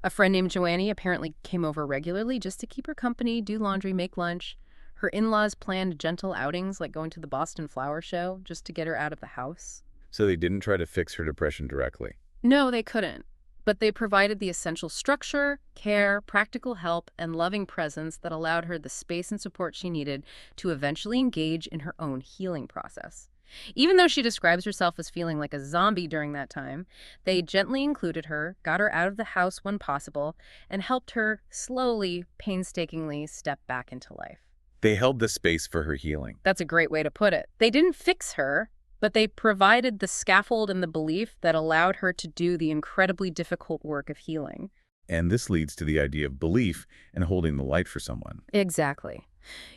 A friend named Joannie apparently came over regularly just to keep her company, do laundry, make lunch. Her in-laws planned gentle outings like going to the Boston Flower Show just to get her out of the house. So they didn't try to fix her depression directly. No, they couldn't. But they provided the essential structure, care, practical help, and loving presence that allowed her the space and support she needed to eventually engage in her own healing process. Even though she describes herself as feeling like a zombie during that time, they gently included her, got her out of the house when possible, and helped her slowly, painstakingly step back into life. They held the space for her healing. That's a great way to put it. They didn't fix her, but they provided the scaffold and the belief that allowed her to do the incredibly difficult work of healing. And this leads to the idea of belief and holding the light for someone. Exactly.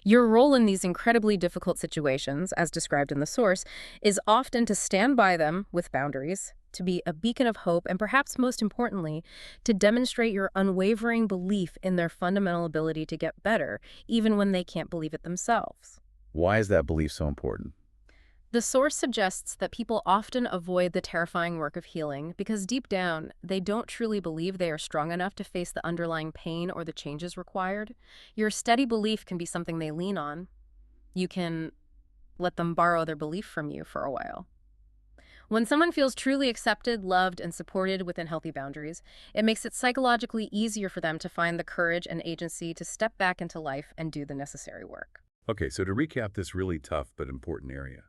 Your role in these incredibly difficult situations, as described in the source, is often to stand by them with boundaries, to be a beacon of hope, and perhaps most importantly, to demonstrate your unwavering belief in their fundamental ability to get better, even when they can't believe it themselves. Why is that belief so important? The source suggests that people often avoid the terrifying work of healing because deep down, they don't truly believe they are strong enough to face the underlying pain or the changes required. Your steady belief can be something they lean on. You can let them borrow their belief from you for a while. When someone feels truly accepted, loved, and supported within healthy boundaries, it makes it psychologically easier for them to find the courage and agency to step back into life and do the necessary work. Okay, so to recap this really tough but important area,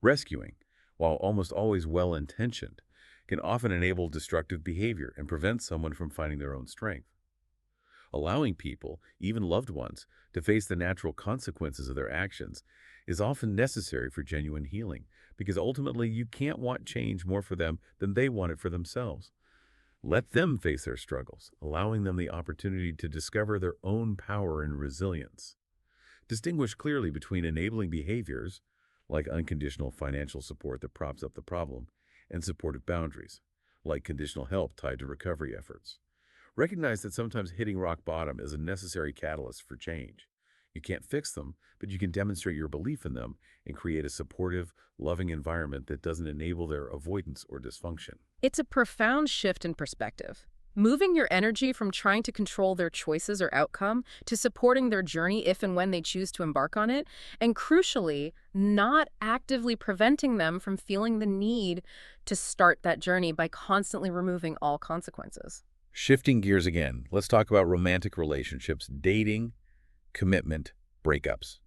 rescuing, while almost always well-intentioned, can often enable destructive behavior and prevent someone from finding their own strength. Allowing people, even loved ones, to face the natural consequences of their actions is often necessary for genuine healing, because ultimately you can't want change more for them than they want it for themselves. Let them face their struggles, allowing them the opportunity to discover their own power and resilience. Distinguish clearly between enabling behaviors, like unconditional financial support that props up the problem, and supportive boundaries, like conditional help tied to recovery efforts. Recognize that sometimes hitting rock bottom is a necessary catalyst for change. You can't fix them, but you can demonstrate your belief in them and create a supportive, loving environment that doesn't enable their avoidance or dysfunction. It's a profound shift in perspective. Moving your energy from trying to control their choices or outcome to supporting their journey if and when they choose to embark on it, and crucially, not actively preventing them from feeling the need to start that journey by constantly removing all consequences. Shifting gears again, let's talk about romantic relationships, dating, commitment, breakups.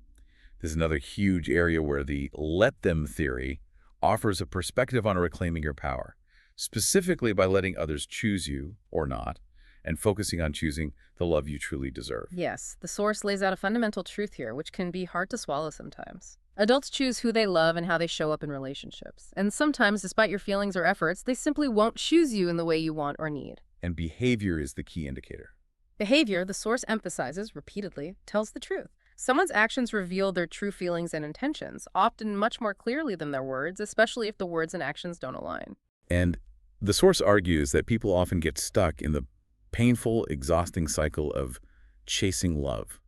This is another huge area where the let them theory offers a perspective on reclaiming your power, specifically by letting others choose you or not, and focusing on choosing the love you truly deserve. Yes, the source lays out a fundamental truth here, which can be hard to swallow sometimes. Adults choose who they love and how they show up in relationships. And sometimes, despite your feelings or efforts, they simply won't choose you in the way you want or need. And behavior is the key indicator. Behavior, the source emphasizes repeatedly, tells the truth. Someone's actions reveal their true feelings and intentions, often much more clearly than their words, especially if the words and actions don't align. And the source argues that people often get stuck in the painful, exhausting cycle of chasing love.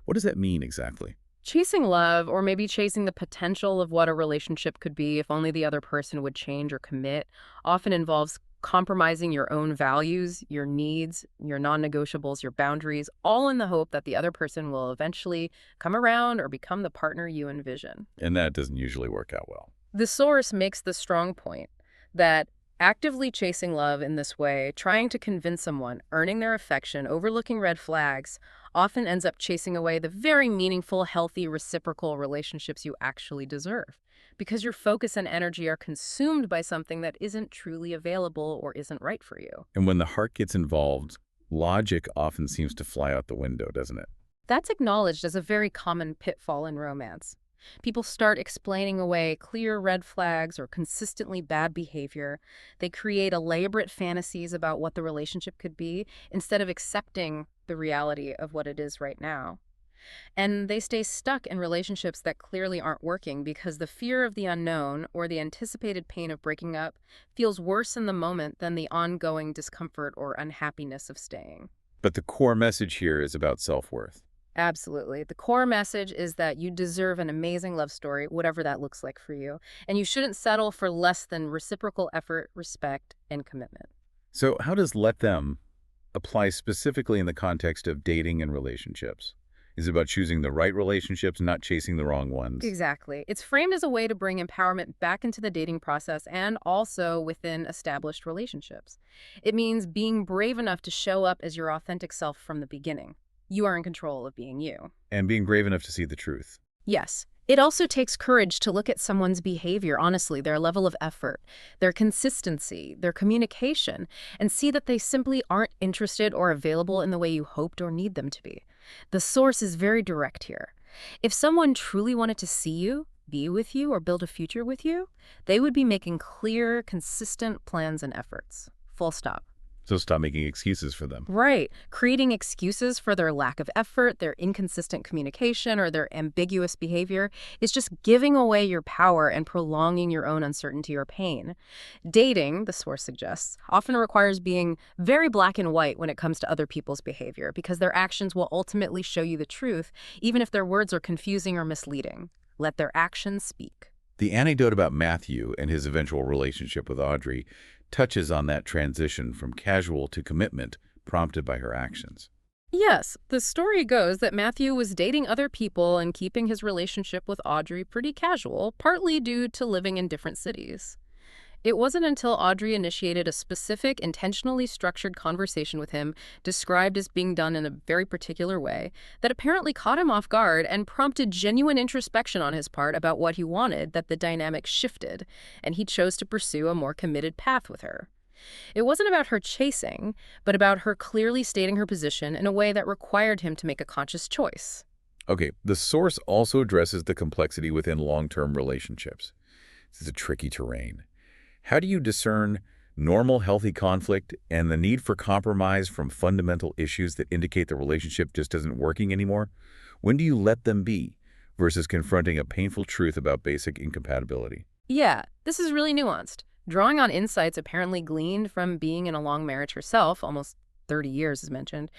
What does that mean exactly? Chasing love, or maybe chasing the potential of what a relationship could be if only the other person would change or commit, often involves compromising your own values, your needs, your non-negotiables, your boundaries, all in the hope that the other person will eventually come around or become the partner you envision. And that doesn't usually work out well. The source makes the strong point that actively chasing love in this way, trying to convince someone, earning their affection, overlooking red flags, often ends up chasing away the very meaningful, healthy, reciprocal relationships you actually deserve, because your focus and energy are consumed by something that isn't truly available or isn't right for you. And when the heart gets involved, logic often seems to fly out the window, doesn't it? That's acknowledged as a very common pitfall in romance. People start explaining away clear red flags or consistently bad behavior. They create elaborate fantasies about what the relationship could be instead of accepting the reality of what it is right now. And they stay stuck in relationships that clearly aren't working because the fear of the unknown or the anticipated pain of breaking up feels worse in the moment than the ongoing discomfort or unhappiness of staying. But the core message here is about self-worth. Absolutely. The core message is that you deserve an amazing love story, whatever that looks like for you, and you shouldn't settle for less than reciprocal effort, respect, and commitment. So how does let them apply specifically in the context of dating and relationships? Is it about choosing the right relationships, not chasing the wrong ones? Exactly. It's framed as a way to bring empowerment back into the dating process and also within established relationships. It means being brave enough to show up as your authentic self from the beginning. You are in control of being you. And being brave enough to see the truth. Yes. It also takes courage to look at someone's behavior, honestly, their level of effort, their consistency, their communication, and see that they simply aren't interested or available in the way you hoped or need them to be. The source is very direct here. If someone truly wanted to see you, be with you, or build a future with you, they would be making clear, consistent plans and efforts. Full stop. So stop making excuses for them. Right. Creating excuses for their lack of effort, their inconsistent communication, or their ambiguous behavior is just giving away your power and prolonging your own uncertainty or pain. Dating, the source suggests, often requires being very black and white when it comes to other people's behavior because their actions will ultimately show you the truth, even if their words are confusing or misleading. Let their actions speak. The anecdote about Matthew and his eventual relationship with Audrey touches on that transition from casual to commitment prompted by her actions. Yes, the story goes that Matthew was dating other people and keeping his relationship with Audrey pretty casual, partly due to living in different cities. It wasn't until Audrey initiated a specific, intentionally structured conversation with him, described as being done in a very particular way, that apparently caught him off guard and prompted genuine introspection on his part about what he wanted, that the dynamic shifted, and he chose to pursue a more committed path with her. It wasn't about her chasing, but about her clearly stating her position in a way that required him to make a conscious choice. Okay, the source also addresses the complexity within long-term relationships. This is a tricky terrain. How do you discern normal, healthy conflict and the need for compromise from fundamental issues that indicate the relationship just isn't working anymore? When do you let them be versus confronting a painful truth about basic incompatibility? Yeah, this is really nuanced. Drawing on insights apparently gleaned from being in a long marriage herself, almost 30 years as mentioned,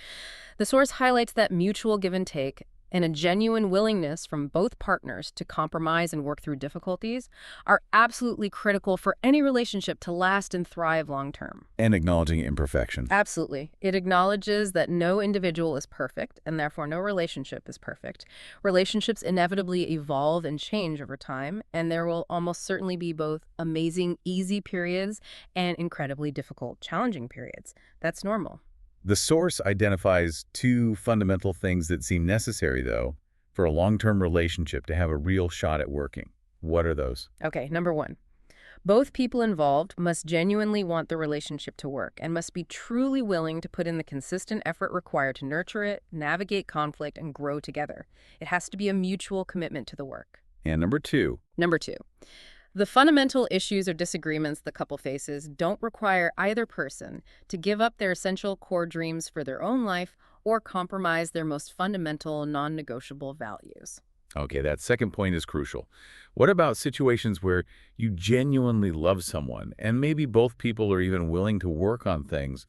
the source highlights that mutual give and take and a genuine willingness from both partners to compromise and work through difficulties are absolutely critical for any relationship to last and thrive long term. And acknowledging imperfection. Absolutely. It acknowledges that no individual is perfect, and therefore no relationship is perfect. Relationships inevitably evolve and change over time, and there will almost certainly be both amazing, easy periods and incredibly difficult, challenging periods. That's normal. The source identifies two fundamental things that seem necessary, though, for a long-term relationship to have a real shot at working. What are those? Okay, number one. Both people involved must genuinely want the relationship to work and must be truly willing to put in the consistent effort required to nurture it, navigate conflict, and grow together. It has to be a mutual commitment to the work. And number two. Number two. The fundamental issues or disagreements the couple faces don't require either person to give up their essential core dreams for their own life or compromise their most fundamental, non-negotiable values. Okay, that second point is crucial. What about situations where you genuinely love someone and maybe both people are even willing to work on things,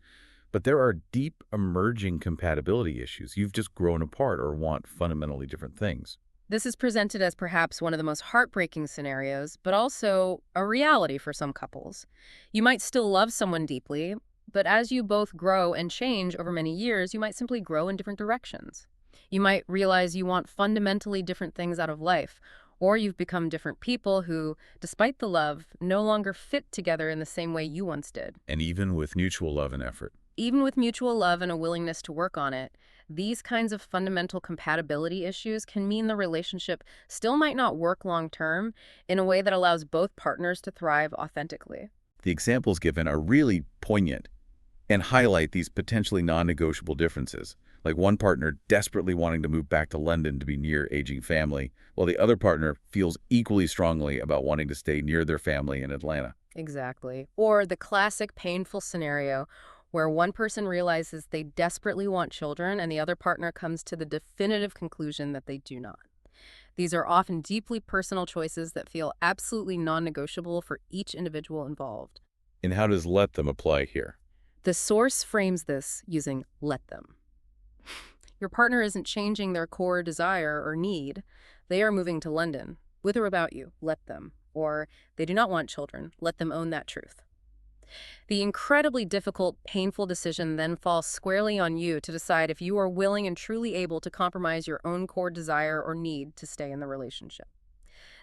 but there are deep emerging compatibility issues? You've just grown apart or want fundamentally different things. This is presented as perhaps one of the most heartbreaking scenarios, but also a reality for some couples. You might still love someone deeply, but as you both grow and change over many years, you might simply grow in different directions. You might realize you want fundamentally different things out of life, or you've become different people who, despite the love, no longer fit together in the same way you once did. And even with mutual love and effort. Even with mutual love and a willingness to work on it, these kinds of fundamental compatibility issues can mean the relationship still might not work long term in a way that allows both partners to thrive authentically. The examples given are really poignant and highlight these potentially non-negotiable differences, like one partner desperately wanting to move back to London to be near aging family, while the other partner feels equally strongly about wanting to stay near their family in Atlanta. Exactly. Or the classic painful scenario where one person realizes they desperately want children and the other partner comes to the definitive conclusion that they do not. These are often deeply personal choices that feel absolutely non-negotiable for each individual involved. And how does let them apply here? The source frames this using let them. Your partner isn't changing their core desire or need. They are moving to London. With or without you, let them. Or they do not want children. Let them own that truth. The incredibly difficult, painful decision then falls squarely on you to decide if you are willing and truly able to compromise your own core desire or need to stay in the relationship.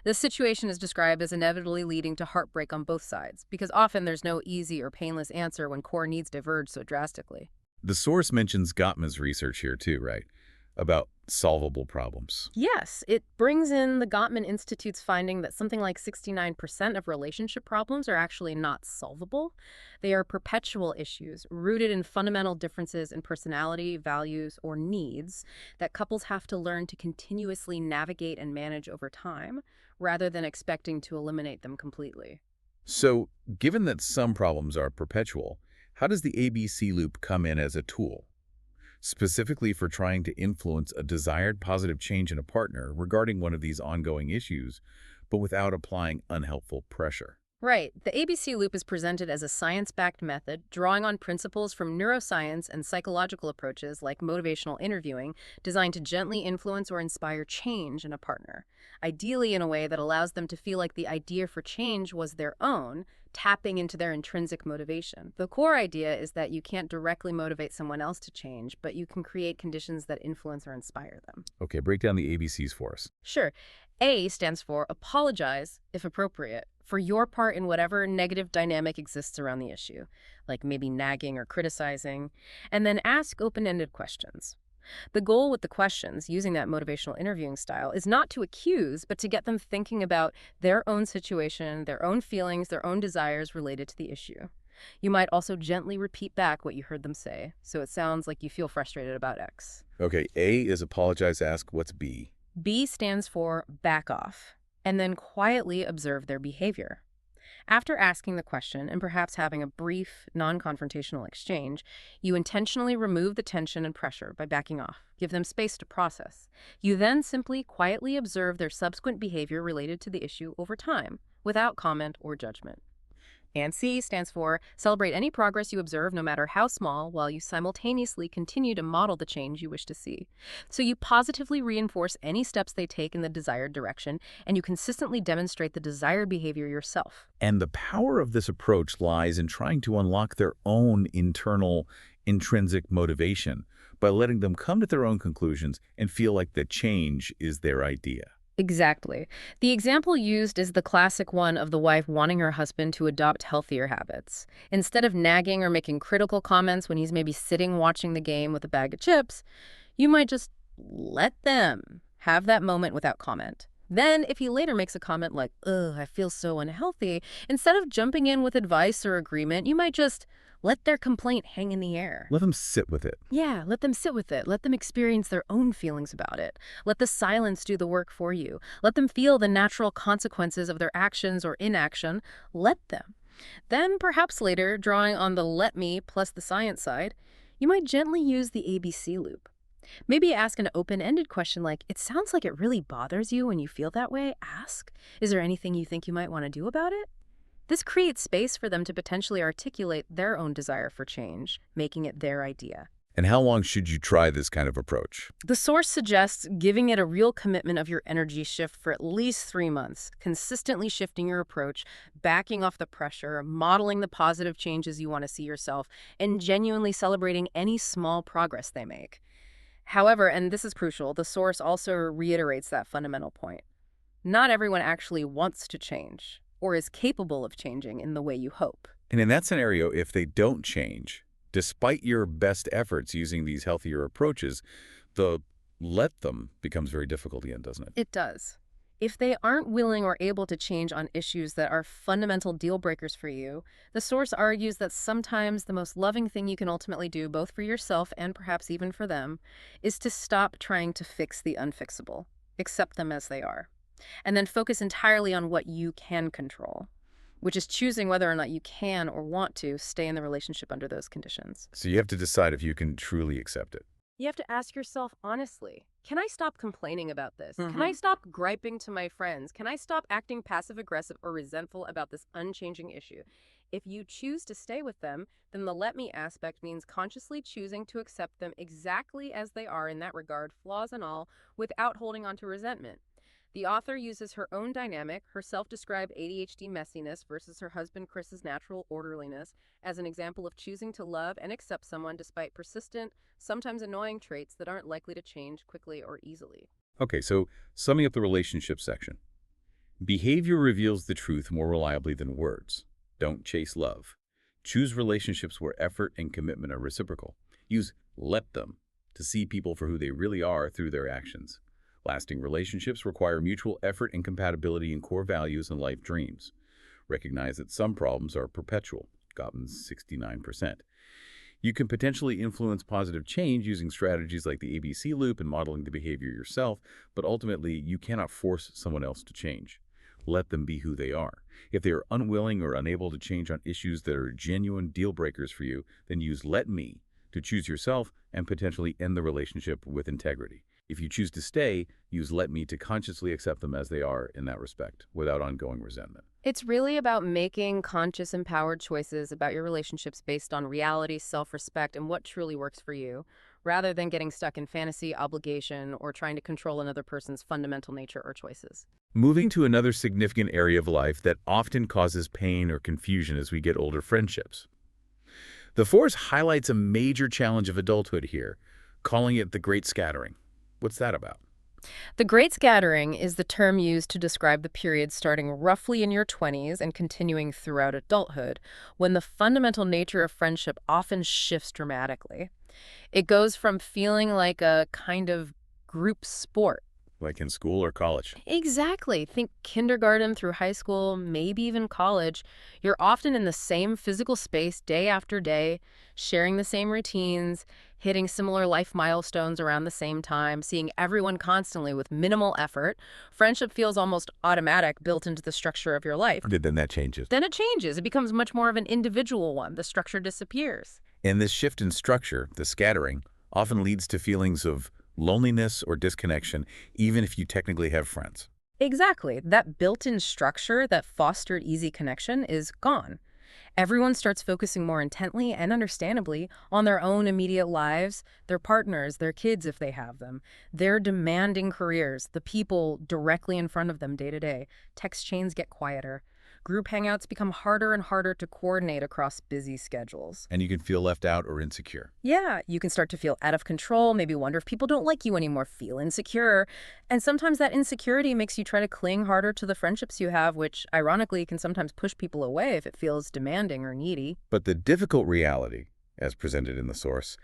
This situation is described as inevitably leading to heartbreak on both sides, because often there's no easy or painless answer when core needs diverge so drastically. The source mentions Gottman's research here too, right? About solvable problems. Yes, it brings in the Gottman Institute's finding that something like 69% of relationship problems are actually not solvable. They are perpetual issues rooted in fundamental differences in personality, values, or needs that couples have to learn to continuously navigate and manage over time, rather than expecting to eliminate them completely. So, given that some problems are perpetual, how does the ABC loop come in as a tool? Specifically for trying to influence a desired positive change in a partner regarding one of these ongoing issues, but without applying unhelpful pressure. Right. The ABC loop is presented as a science-backed method, drawing on principles from neuroscience and psychological approaches like motivational interviewing, designed to gently influence or inspire change in a partner, ideally in a way that allows them to feel like the idea for change was their own, tapping into their intrinsic motivation. The core idea is that you can't directly motivate someone else to change, but you can create conditions that influence or inspire them. Okay, break down the ABCs for us. Sure. A stands for apologize, if appropriate, for your part in whatever negative dynamic exists around the issue, like maybe nagging or criticizing, and then ask open-ended questions. The goal with the questions, using that motivational interviewing style, is not to accuse, but to get them thinking about their own situation, their own feelings, their own desires related to the issue. You might also gently repeat back what you heard them say, so it sounds like you feel frustrated about X. Okay, A is apologize, ask. What's B? B stands for back off, and then quietly observe their behavior. After asking the question and perhaps having a brief, non-confrontational exchange, you intentionally remove the tension and pressure by backing off. Give them space to process. You then simply quietly observe their subsequent behavior related to the issue over time, without comment or judgment. And C stands for celebrate any progress you observe, no matter how small, while you simultaneously continue to model the change you wish to see. So you positively reinforce any steps they take in the desired direction, and you consistently demonstrate the desired behavior yourself. And the power of this approach lies in trying to unlock their own internal, intrinsic motivation by letting them come to their own conclusions and feel like the change is their idea. Exactly. The example used is the classic one of the wife wanting her husband to adopt healthier habits. Instead of nagging or making critical comments when he's maybe sitting watching the game with a bag of chips, you might just let them have that moment without comment. Then, if he later makes a comment like, "Ugh, I feel so unhealthy," instead of jumping in with advice or agreement, you might just let their complaint hang in the air. Let them sit with it. Yeah, let them sit with it. Let them experience their own feelings about it. Let the silence do the work for you. Let them feel the natural consequences of their actions or inaction. Let them. Then, perhaps later, drawing on the let me plus the science side, you might gently use the ABC loop. Maybe ask an open-ended question like, "It sounds like it really bothers you when you feel that way. Ask, is there anything you think you might want to do about it?" This creates space for them to potentially articulate their own desire for change, making it their idea. And how long should you try this kind of approach? The source suggests giving it a real commitment of your energy shift for at least 3 months, consistently shifting your approach, backing off the pressure, modeling the positive changes you want to see yourself, and genuinely celebrating any small progress they make. However, and this is crucial, the source also reiterates that fundamental point. Not everyone actually wants to change or is capable of changing in the way you hope. And in that scenario, if they don't change, despite your best efforts using these healthier approaches, the let them becomes very difficult again, doesn't it? It does. If they aren't willing or able to change on issues that are fundamental deal breakers for you, the source argues that sometimes the most loving thing you can ultimately do, both for yourself and perhaps even for them, is to stop trying to fix the unfixable. Accept them as they are. And then focus entirely on what you can control, which is choosing whether or not you can or want to stay in the relationship under those conditions. So you have to decide if you can truly accept it. You have to ask yourself honestly, can I stop complaining about this? Can I stop griping to my friends? Can I stop acting passive-aggressive or resentful about this unchanging issue? If you choose to stay with them, then the let me aspect means consciously choosing to accept them exactly as they are in that regard, flaws and all, without holding on to resentment. The author uses her own dynamic, her self-described ADHD messiness versus her husband Chris's natural orderliness, as an example of choosing to love and accept someone despite persistent, sometimes annoying traits that aren't likely to change quickly or easily. Okay, so summing up the relationship section. Behavior reveals the truth more reliably than words. Don't chase love. Choose relationships where effort and commitment are reciprocal. Use let them to see people for who they really are through their actions. Lasting relationships require mutual effort and compatibility in core values and life dreams. Recognize that some problems are perpetual, Gottman's 69%. You can potentially influence positive change using strategies like the ABC loop and modeling the behavior yourself, but ultimately you cannot force someone else to change. Let them be who they are. If they are unwilling or unable to change on issues that are genuine deal breakers for you, then use let me to choose yourself and potentially end the relationship with integrity. If you choose to stay, use let me to consciously accept them as they are in that respect, without ongoing resentment. It's really about making conscious, empowered choices about your relationships based on reality, self-respect, and what truly works for you, rather than getting stuck in fantasy, obligation, or trying to control another person's fundamental nature or choices. Moving to another significant area of life that often causes pain or confusion as we get older: friendships. The force highlights a major challenge of adulthood here, calling it the great scattering. What's that about? The Great Scattering is the term used to describe the period starting roughly in your 20s and continuing throughout adulthood, when the fundamental nature of friendship often shifts dramatically. It goes from feeling like a kind of group sport. Like in school or college. Exactly. Think kindergarten through high school, maybe even college. You're often in the same physical space day after day, sharing the same routines, hitting similar life milestones around the same time, seeing everyone constantly with minimal effort. Friendship feels almost automatic, built into the structure of your life. Then that changes. Then it changes. It becomes much more of an individual one. The structure disappears. And this shift in structure, the scattering, often leads to feelings of loneliness or disconnection, even if you technically have friends. Exactly. That built-in structure that fostered easy connection is gone. Everyone starts focusing more intently and understandably on their own immediate lives, their partners, their kids if they have them, their demanding careers, the people directly in front of them day to day. Text chains get quieter. Group hangouts become harder and harder to coordinate across busy schedules. And you can feel left out or insecure. Yeah, you can start to feel out of control, maybe wonder if people don't like you anymore, feel insecure. And sometimes that insecurity makes you try to cling harder to the friendships you have, which ironically can sometimes push people away if it feels demanding or needy. But the difficult reality, as presented in the source,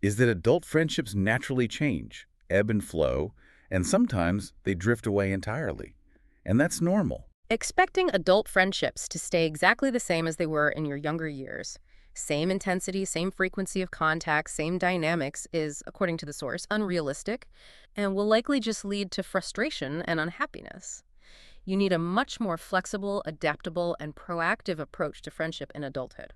is that adult friendships naturally change, ebb and flow, and sometimes they drift away entirely. And that's normal. Expecting adult friendships to stay exactly the same as they were in your younger years, same intensity, same frequency of contact, same dynamics is, according to the source, unrealistic and will likely just lead to frustration and unhappiness. You need a much more flexible, adaptable, and proactive approach to friendship in adulthood.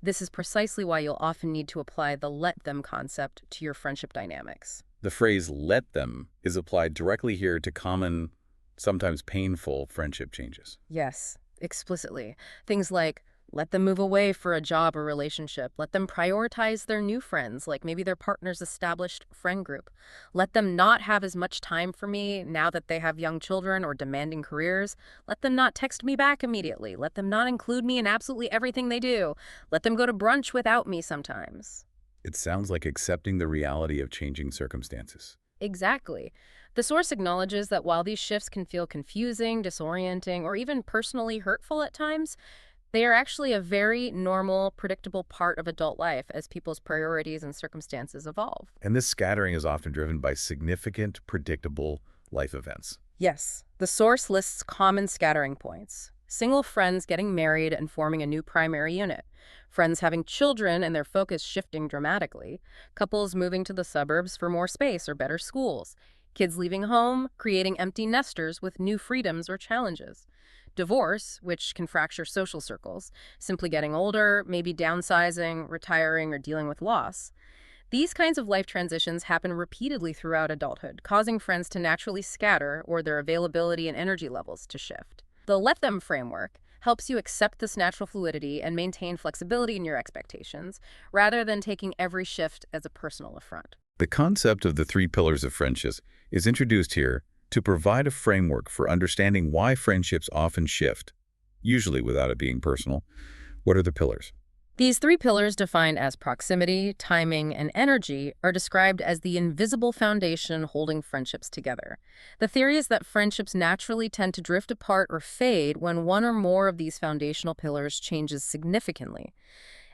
This is precisely why you'll often need to apply the let them concept to your friendship dynamics. The phrase let them is applied directly here to common, sometimes painful friendship changes. Yes, explicitly. Things like, let them move away for a job or relationship. Let them prioritize their new friends, like maybe their partner's established friend group. Let them not have as much time for me now that they have young children or demanding careers. Let them not text me back immediately. Let them not include me in absolutely everything they do. Let them go to brunch without me sometimes. It sounds like accepting the reality of changing circumstances. Exactly. The source acknowledges that while these shifts can feel confusing, disorienting, or even personally hurtful at times, they are actually a very normal, predictable part of adult life as people's priorities and circumstances evolve. And this scattering is often driven by significant, predictable life events. Yes, the source lists common scattering points. Single friends getting married and forming a new primary unit. Friends having children and their focus shifting dramatically. Couples moving to the suburbs for more space or better schools. Kids leaving home, creating empty nesters with new freedoms or challenges. Divorce, which can fracture social circles. Simply getting older, maybe downsizing, retiring, or dealing with loss. These kinds of life transitions happen repeatedly throughout adulthood, causing friends to naturally scatter or their availability and energy levels to shift. The Let Them framework helps you accept this natural fluidity and maintain flexibility in your expectations, rather than taking every shift as a personal affront. The concept of the 3 pillars of friendships is introduced here to provide a framework for understanding why friendships often shift, usually without it being personal. What are the pillars? These 3 pillars, defined as proximity, timing, and energy, are described as the invisible foundation holding friendships together. The theory is that friendships naturally tend to drift apart or fade when one or more of these foundational pillars changes significantly.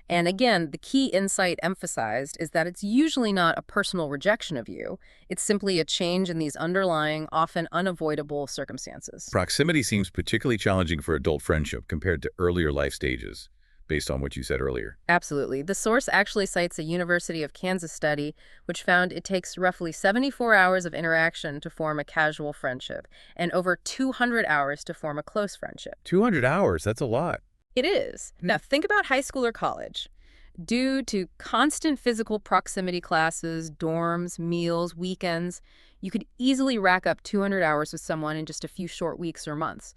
And again, the key insight emphasized is that it's usually not a personal rejection of you. It's simply a change in these underlying, often unavoidable circumstances. Proximity seems particularly challenging for adult friendship compared to earlier life stages, based on what you said earlier. Absolutely. The source actually cites a University of Kansas study, which found it takes roughly 74 hours of interaction to form a casual friendship, and over 200 hours to form a close friendship. 200 hours, that's a lot. It is. Now, think about high school or college. Due to constant physical proximity classes, dorms, meals, weekends, you could easily rack up 200 hours with someone in just a few short weeks or months.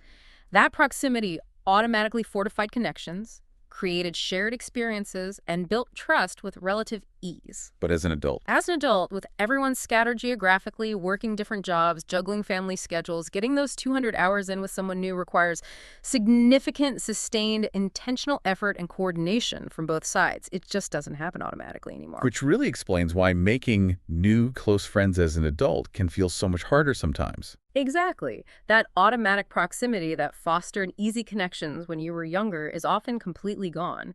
That proximity automatically fortified connections, created shared experiences, and built trust with relative ease. But as an adult, As an adult, with everyone scattered geographically, working different jobs, juggling family schedules, getting those 200 hours in with someone new requires significant, sustained, intentional effort and coordination from both sides. It just doesn't happen automatically anymore. which really explains why making new close friends as an adult can feel so much harder sometimes. Exactly. That automatic proximity that fostered easy connections when you were younger is often completely gone.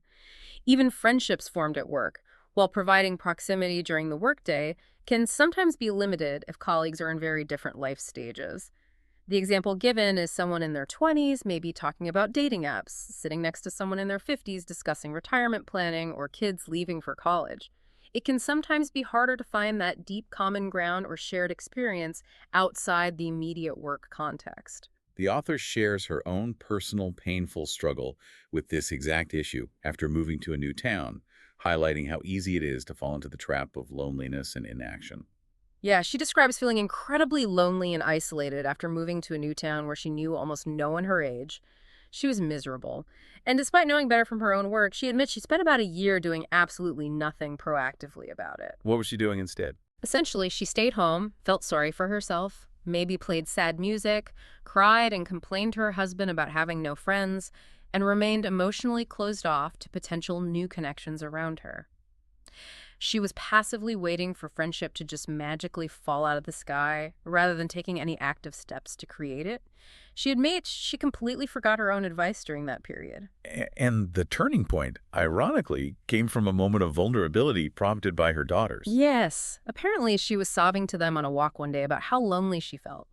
Even friendships formed at work, while providing proximity during the workday, can sometimes be limited if colleagues are in very different life stages. The example given is someone in their 20s, maybe talking about dating apps, sitting next to someone in their 50s discussing retirement planning or kids leaving for college. It can sometimes be harder to find that deep common ground or shared experience outside the immediate work context. The author shares her own personal painful struggle with this exact issue after moving to a new town, highlighting how easy it is to fall into the trap of loneliness and inaction. Yeah, she describes feeling incredibly lonely and isolated after moving to a new town where she knew almost no one her age. She was miserable. And despite knowing better from her own work, she admits she spent about a year doing absolutely nothing proactively about it. What was she doing instead? Essentially, she stayed home, felt sorry for herself, maybe played sad music, cried and complained to her husband about having no friends, and remained emotionally closed off to potential new connections around her. She was passively waiting for friendship to just magically fall out of the sky, rather than taking any active steps to create it. She admits she completely forgot her own advice during that period. And the turning point, ironically, came from a moment of vulnerability prompted by her daughters. Yes. Apparently, she was sobbing to them on a walk one day about how lonely she felt.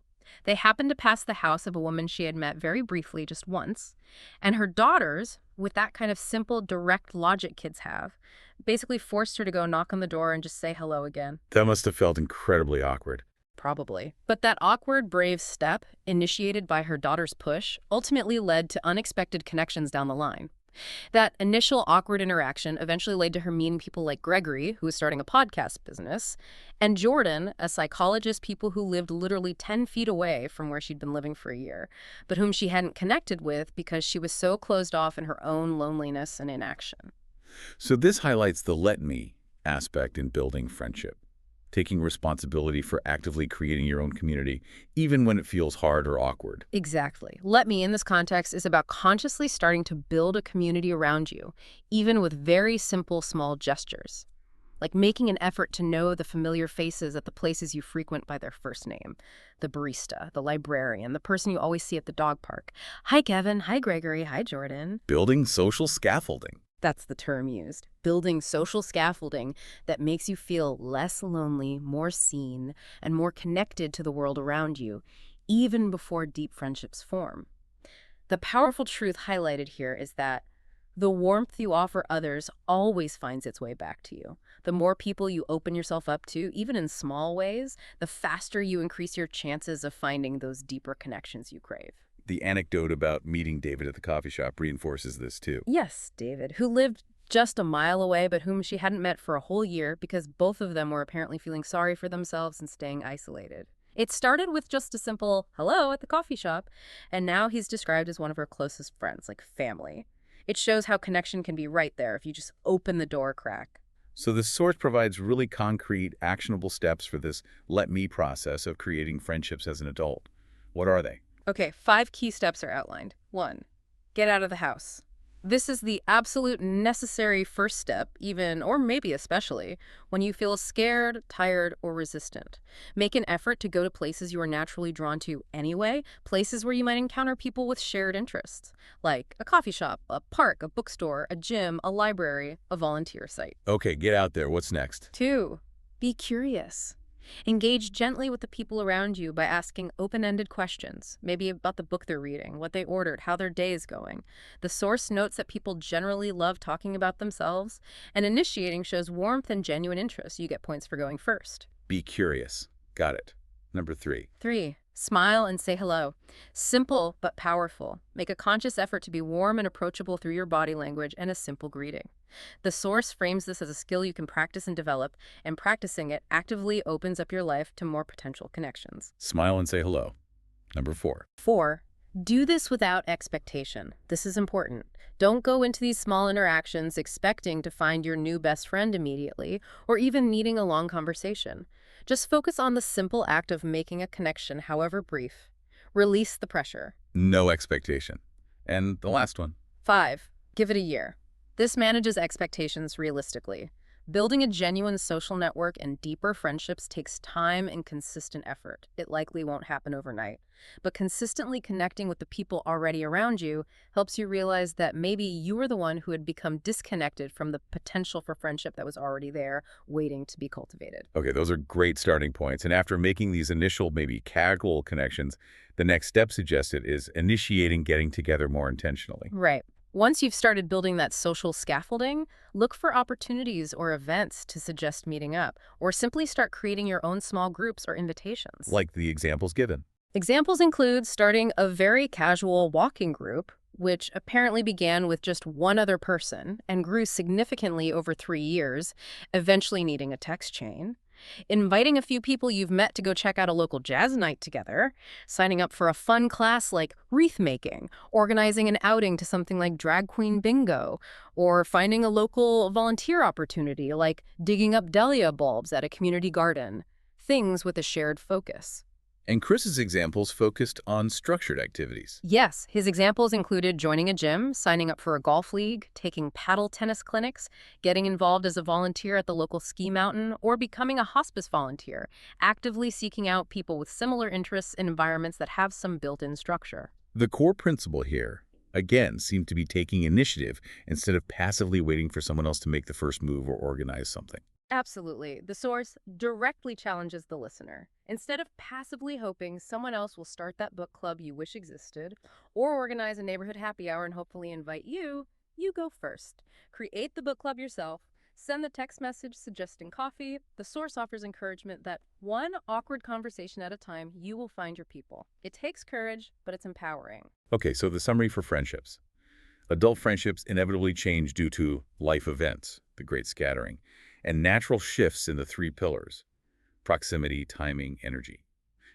They happened to pass the house of a woman she had met very briefly just once, and her daughters, with that kind of simple, direct logic kids have, basically forced her to go knock on the door and just say hello again. That must have felt incredibly awkward. Probably. But that awkward, brave step, initiated by her daughter's push, ultimately led to unexpected connections down the line. That initial awkward interaction eventually led to her meeting people like Gregory, who was starting a podcast business, and Jordan, a psychologist people who lived literally 10 feet away from where she'd been living for a year, but whom she hadn't connected with because she was so closed off in her own loneliness and inaction. So this highlights the let me aspect in building friendship, taking responsibility for actively creating your own community, even when it feels hard or awkward. Exactly. Let me, in this context, is about consciously starting to build a community around you, even with very simple, small gestures. Like making an effort to know the familiar faces at the places you frequent by their first name. The barista, the librarian, the person you always see at the dog park. Hi, Kevin. Hi, Gregory. Hi, Jordan. Building social scaffolding. That's the term used. Building social scaffolding that makes you feel less lonely, more seen, and more connected to the world around you, even before deep friendships form. The powerful truth highlighted here is that the warmth you offer others always finds its way back to you. The more people you open yourself up to, even in small ways, the faster you increase your chances of finding those deeper connections you crave. The anecdote about meeting David at the coffee shop reinforces this too. Yes, David, who lived just a mile away, but whom she hadn't met for a whole year because both of them were apparently feeling sorry for themselves and staying isolated. It started with just a simple hello at the coffee shop, and now he's described as one of her closest friends, like family. It shows how connection can be right there if you just open the door crack. So the source provides really concrete, actionable steps for this let me process of creating friendships as an adult. What are they? Okay, 5 key steps are outlined. 1, get out of the house. This is the absolute necessary first step, even, or maybe especially, when you feel scared, tired, or resistant. Make an effort to go to places you are naturally drawn to anyway, places where you might encounter people with shared interests, like a coffee shop, a park, a bookstore, a gym, a library, a volunteer site. Okay, get out there. What's next? 2, be curious. Engage gently with the people around you by asking open-ended questions, maybe about the book they're reading, what they ordered, how their day is going. The source notes that people generally love talking about themselves, and initiating shows warmth and genuine interest. You get points for going first. Be curious. Got it. Number 3. 3, smile and say hello. Simple but powerful. Make a conscious effort to be warm and approachable through your body language and a simple greeting. The source frames this as a skill you can practice and develop, and practicing it actively opens up your life to more potential connections. Smile and say hello. Number 4. 4, Do this without expectation. This is important. Don't go into these small interactions expecting to find your new best friend immediately, or even needing a long conversation. Just focus on the simple act of making a connection, however brief. Release the pressure. No expectation. And the last one. 5. Give it a year. This manages expectations realistically. Building a genuine social network and deeper friendships takes time and consistent effort. It likely won't happen overnight. But consistently connecting with the people already around you helps you realize that maybe you were the one who had become disconnected from the potential for friendship that was already there, waiting to be cultivated. Okay, those are great starting points. And after making these initial, maybe casual connections, the next step suggested is initiating getting together more intentionally. Right. Once you've started building that social scaffolding, look for opportunities or events to suggest meeting up, or simply start creating your own small groups or invitations. Like the examples given. Examples include starting a very casual walking group, which apparently began with just one other person and grew significantly over 3 years, eventually needing a text chain. Inviting a few people you've met to go check out a local jazz night together, signing up for a fun class like wreath making, organizing an outing to something like drag queen bingo, or finding a local volunteer opportunity like digging up dahlia bulbs at a community garden. Things with a shared focus. And Chris's examples focused on structured activities. Yes, his examples included joining a gym, signing up for a golf league, taking paddle tennis clinics, getting involved as a volunteer at the local ski mountain, or becoming a hospice volunteer, actively seeking out people with similar interests in environments that have some built-in structure. The core principle here, again, seemed to be taking initiative instead of passively waiting for someone else to make the first move or organize something. Absolutely. The source directly challenges the listener. Instead of passively hoping someone else will start that book club you wish existed, or organize a neighborhood happy hour and hopefully invite you, you go first. Create the book club yourself. Send the text message suggesting coffee. The source offers encouragement that one awkward conversation at a time, you will find your people. It takes courage, but it's empowering. Okay, so the summary for friendships. Adult friendships inevitably change due to life events, the great scattering, and natural shifts in the 3 pillars: proximity, timing, energy.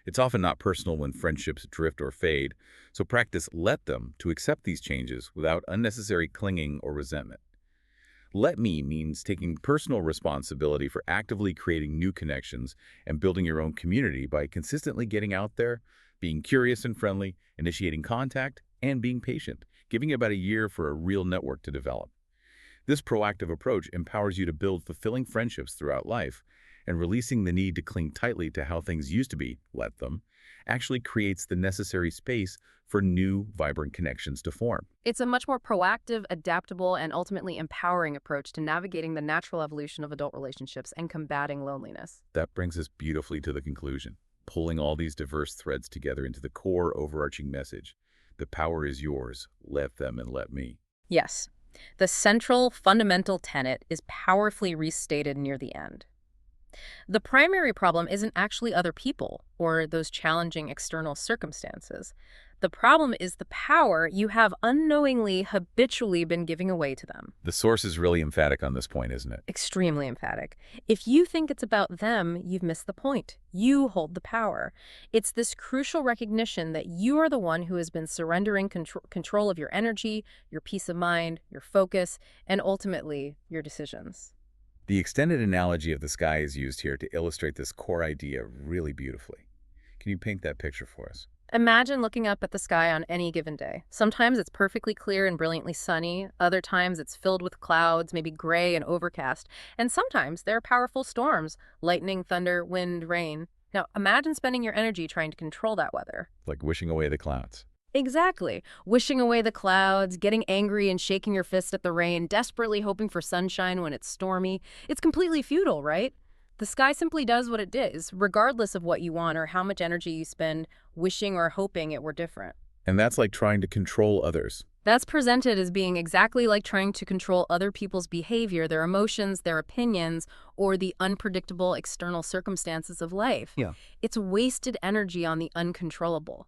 It's often not personal when friendships drift or fade, so practice let them to accept these changes without unnecessary clinging or resentment. Let me means taking personal responsibility for actively creating new connections and building your own community by consistently getting out there, being curious and friendly, initiating contact, and being patient, giving about a year for a real network to develop. This proactive approach empowers you to build fulfilling friendships throughout life, and releasing the need to cling tightly to how things used to be, let them, actually creates the necessary space for new, vibrant connections to form. It's a much more proactive, adaptable, and ultimately empowering approach to navigating the natural evolution of adult relationships and combating loneliness. That brings us beautifully to the conclusion, pulling all these diverse threads together into the core overarching message. The power is yours. Let them and let me. Yes. The central fundamental tenet is powerfully restated near the end. The primary problem isn't actually other people or those challenging external circumstances. The problem is the power you have unknowingly, habitually been giving away to them. The source is really emphatic on this point, isn't it? Extremely emphatic. If you think it's about them, you've missed the point. You hold the power. It's this crucial recognition that you are the one who has been surrendering control of your energy, your peace of mind, your focus, and ultimately, your decisions. The extended analogy of the sky is used here to illustrate this core idea really beautifully. Can you paint that picture for us? Imagine looking up at the sky on any given day. Sometimes it's perfectly clear and brilliantly sunny. Other times it's filled with clouds, maybe gray and overcast. And sometimes there are powerful storms, lightning, thunder, wind, rain. Now imagine spending your energy trying to control that weather. Like wishing away the clouds. Exactly. Wishing away the clouds, getting angry and shaking your fist at the rain, desperately hoping for sunshine when it's stormy. It's completely futile, right? The sky simply does what it does, regardless of what you want or how much energy you spend wishing or hoping it were different. And that's like trying to control others. That's presented as being exactly like trying to control other people's behavior, their emotions, their opinions, or the unpredictable external circumstances of life. Yeah. It's wasted energy on the uncontrollable.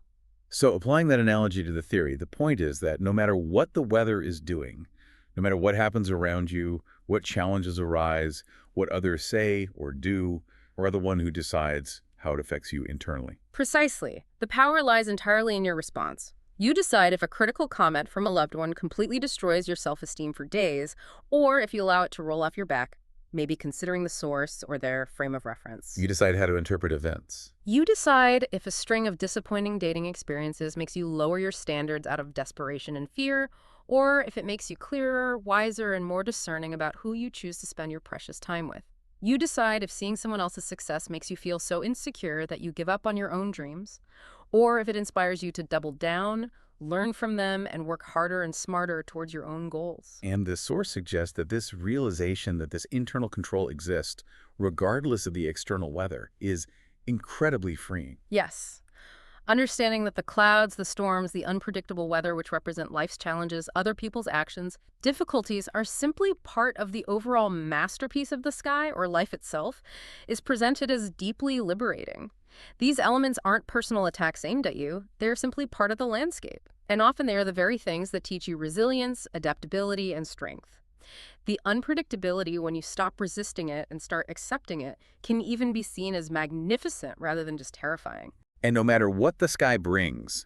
So applying that analogy to the theory, the point is that no matter what the weather is doing, no matter what happens around you, what challenges arise, what others say or do, or are the one who decides how it affects you internally. Precisely. The power lies entirely in your response. You decide if a critical comment from a loved one completely destroys your self-esteem for days, or if you allow it to roll off your back, maybe considering the source or their frame of reference. You decide how to interpret events. You decide if a string of disappointing dating experiences makes you lower your standards out of desperation and fear, or if it makes you clearer, wiser, and more discerning about who you choose to spend your precious time with. You decide if seeing someone else's success makes you feel so insecure that you give up on your own dreams, or if it inspires you to double down, learn from them, and work harder and smarter towards your own goals. And the source suggests that this realization that this internal control exists, regardless of the external weather, is incredibly freeing. Yes. Understanding that the clouds, the storms, the unpredictable weather, which represent life's challenges, other people's actions, difficulties, are simply part of the overall masterpiece of the sky, or life itself, is presented as deeply liberating. These elements aren't personal attacks aimed at you. They're simply part of the landscape. And often they are the very things that teach you resilience, adaptability, and strength. The unpredictability, when you stop resisting it and start accepting it, can even be seen as magnificent rather than just terrifying. And no matter what the sky brings,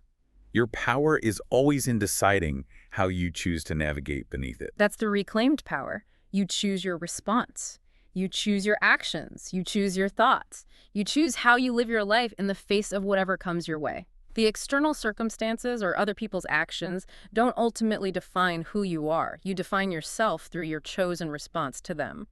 your power is always in deciding how you choose to navigate beneath it. That's the reclaimed power. You choose your response. You choose your actions. You choose your thoughts. You choose how you live your life in the face of whatever comes your way. The external circumstances or other people's actions don't ultimately define who you are. You define yourself through your chosen response to them.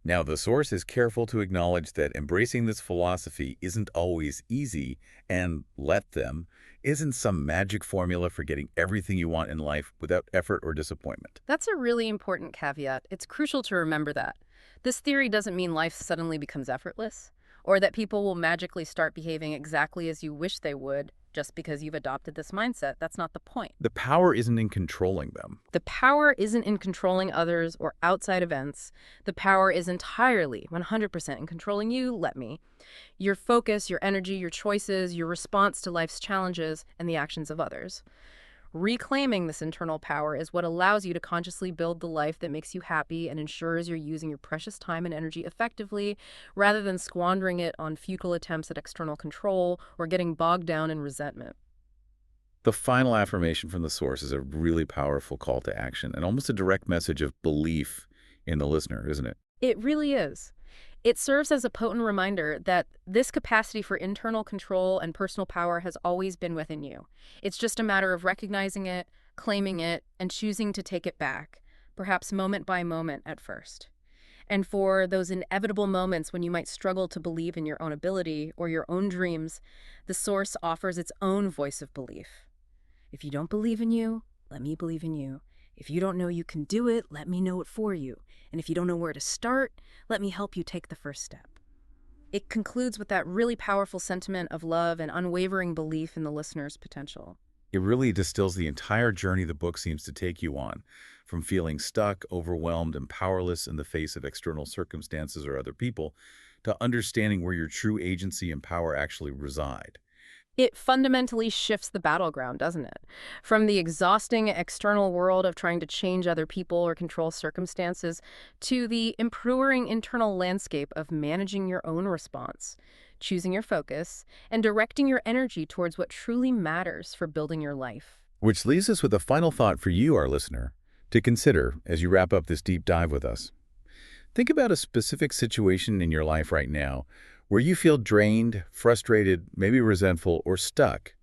Now, the source is careful to acknowledge that embracing this philosophy isn't always easy, and let them isn't some magic formula for getting everything you want in life without effort or disappointment. That's a really important caveat. It's crucial to remember that. This theory doesn't mean life suddenly becomes effortless, or that people will magically start behaving exactly as you wish they would just because you've adopted this mindset. That's not the point. The power isn't in controlling them. The power isn't in controlling others or outside events. The power is entirely, 100% in controlling you, your focus, your energy, your choices, your response to life's challenges, and the actions of others. Reclaiming this internal power is what allows you to consciously build the life that makes you happy and ensures you're using your precious time and energy effectively, rather than squandering it on futile attempts at external control or getting bogged down in resentment. The final affirmation from the source is a really powerful call to action and almost a direct message of belief in the listener, isn't it? It really is. It serves as a potent reminder that this capacity for internal control and personal power has always been within you. It's just a matter of recognizing it, claiming it, and choosing to take it back, perhaps moment by moment at first. And for those inevitable moments when you might struggle to believe in your own ability or your own dreams, the source offers its own voice of belief. If you don't believe in you, let me believe in you. If you don't know you can do it, let me know it for you. And if you don't know where to start, let me help you take the first step. It concludes with that really powerful sentiment of love and unwavering belief in the listener's potential. It really distills the entire journey the book seems to take you on, from feeling stuck, overwhelmed, and powerless in the face of external circumstances or other people, to understanding where your true agency and power actually reside. It fundamentally shifts the battleground, doesn't it? From the exhausting external world of trying to change other people or control circumstances to the empowering internal landscape of managing your own response, choosing your focus, and directing your energy towards what truly matters for building your life. Which leaves us with a final thought for you, our listener, to consider as you wrap up this deep dive with us. Think about a specific situation in your life right now where you feel drained, frustrated, maybe resentful, or stuck,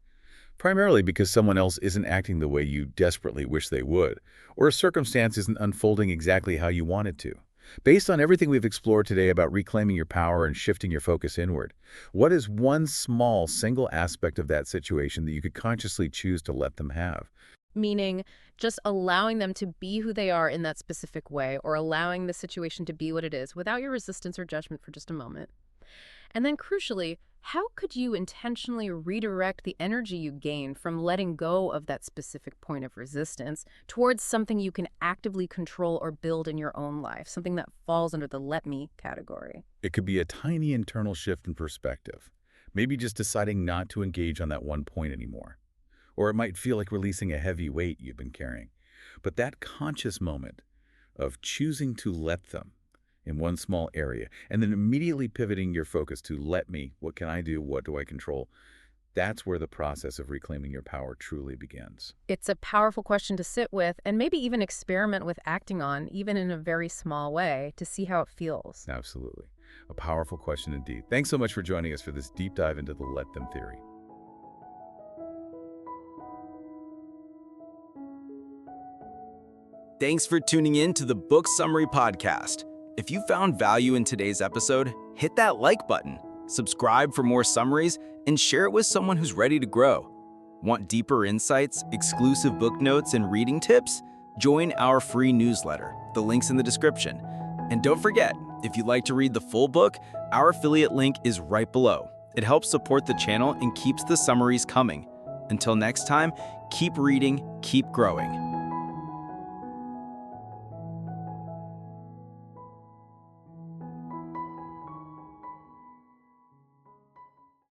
primarily because someone else isn't acting the way you desperately wish they would, or a circumstance isn't unfolding exactly how you want it to. Based on everything we've explored today about reclaiming your power and shifting your focus inward, what is one small, single aspect of that situation that you could consciously choose to let them have? Meaning just allowing them to be who they are in that specific way, or allowing the situation to be what it is without your resistance or judgment for just a moment. And then crucially, how could you intentionally redirect the energy you gain from letting go of that specific point of resistance towards something you can actively control or build in your own life, something that falls under the let me category? It could be a tiny internal shift in perspective, maybe just deciding not to engage on that one point anymore. Or it might feel like releasing a heavy weight you've been carrying. But that conscious moment of choosing to let them in one small area, and then immediately pivoting your focus to let me, what can I do, what do I control? That's where the process of reclaiming your power truly begins. It's a powerful question to sit with and maybe even experiment with acting on, even in a very small way, to see how it feels. Absolutely. A powerful question indeed. Thanks so much for joining us for this deep dive into the Let Them theory. Thanks for tuning in to the Book Summary Podcast. If you found value in today's episode, hit that like button, subscribe for more summaries, and share it with someone who's ready to grow. Want deeper insights, exclusive book notes, and reading tips? Join our free newsletter. The link's in the description. And don't forget, if you'd like to read the full book, our affiliate link is right below. It helps support the channel and keeps the summaries coming. Until next time, keep reading, keep growing.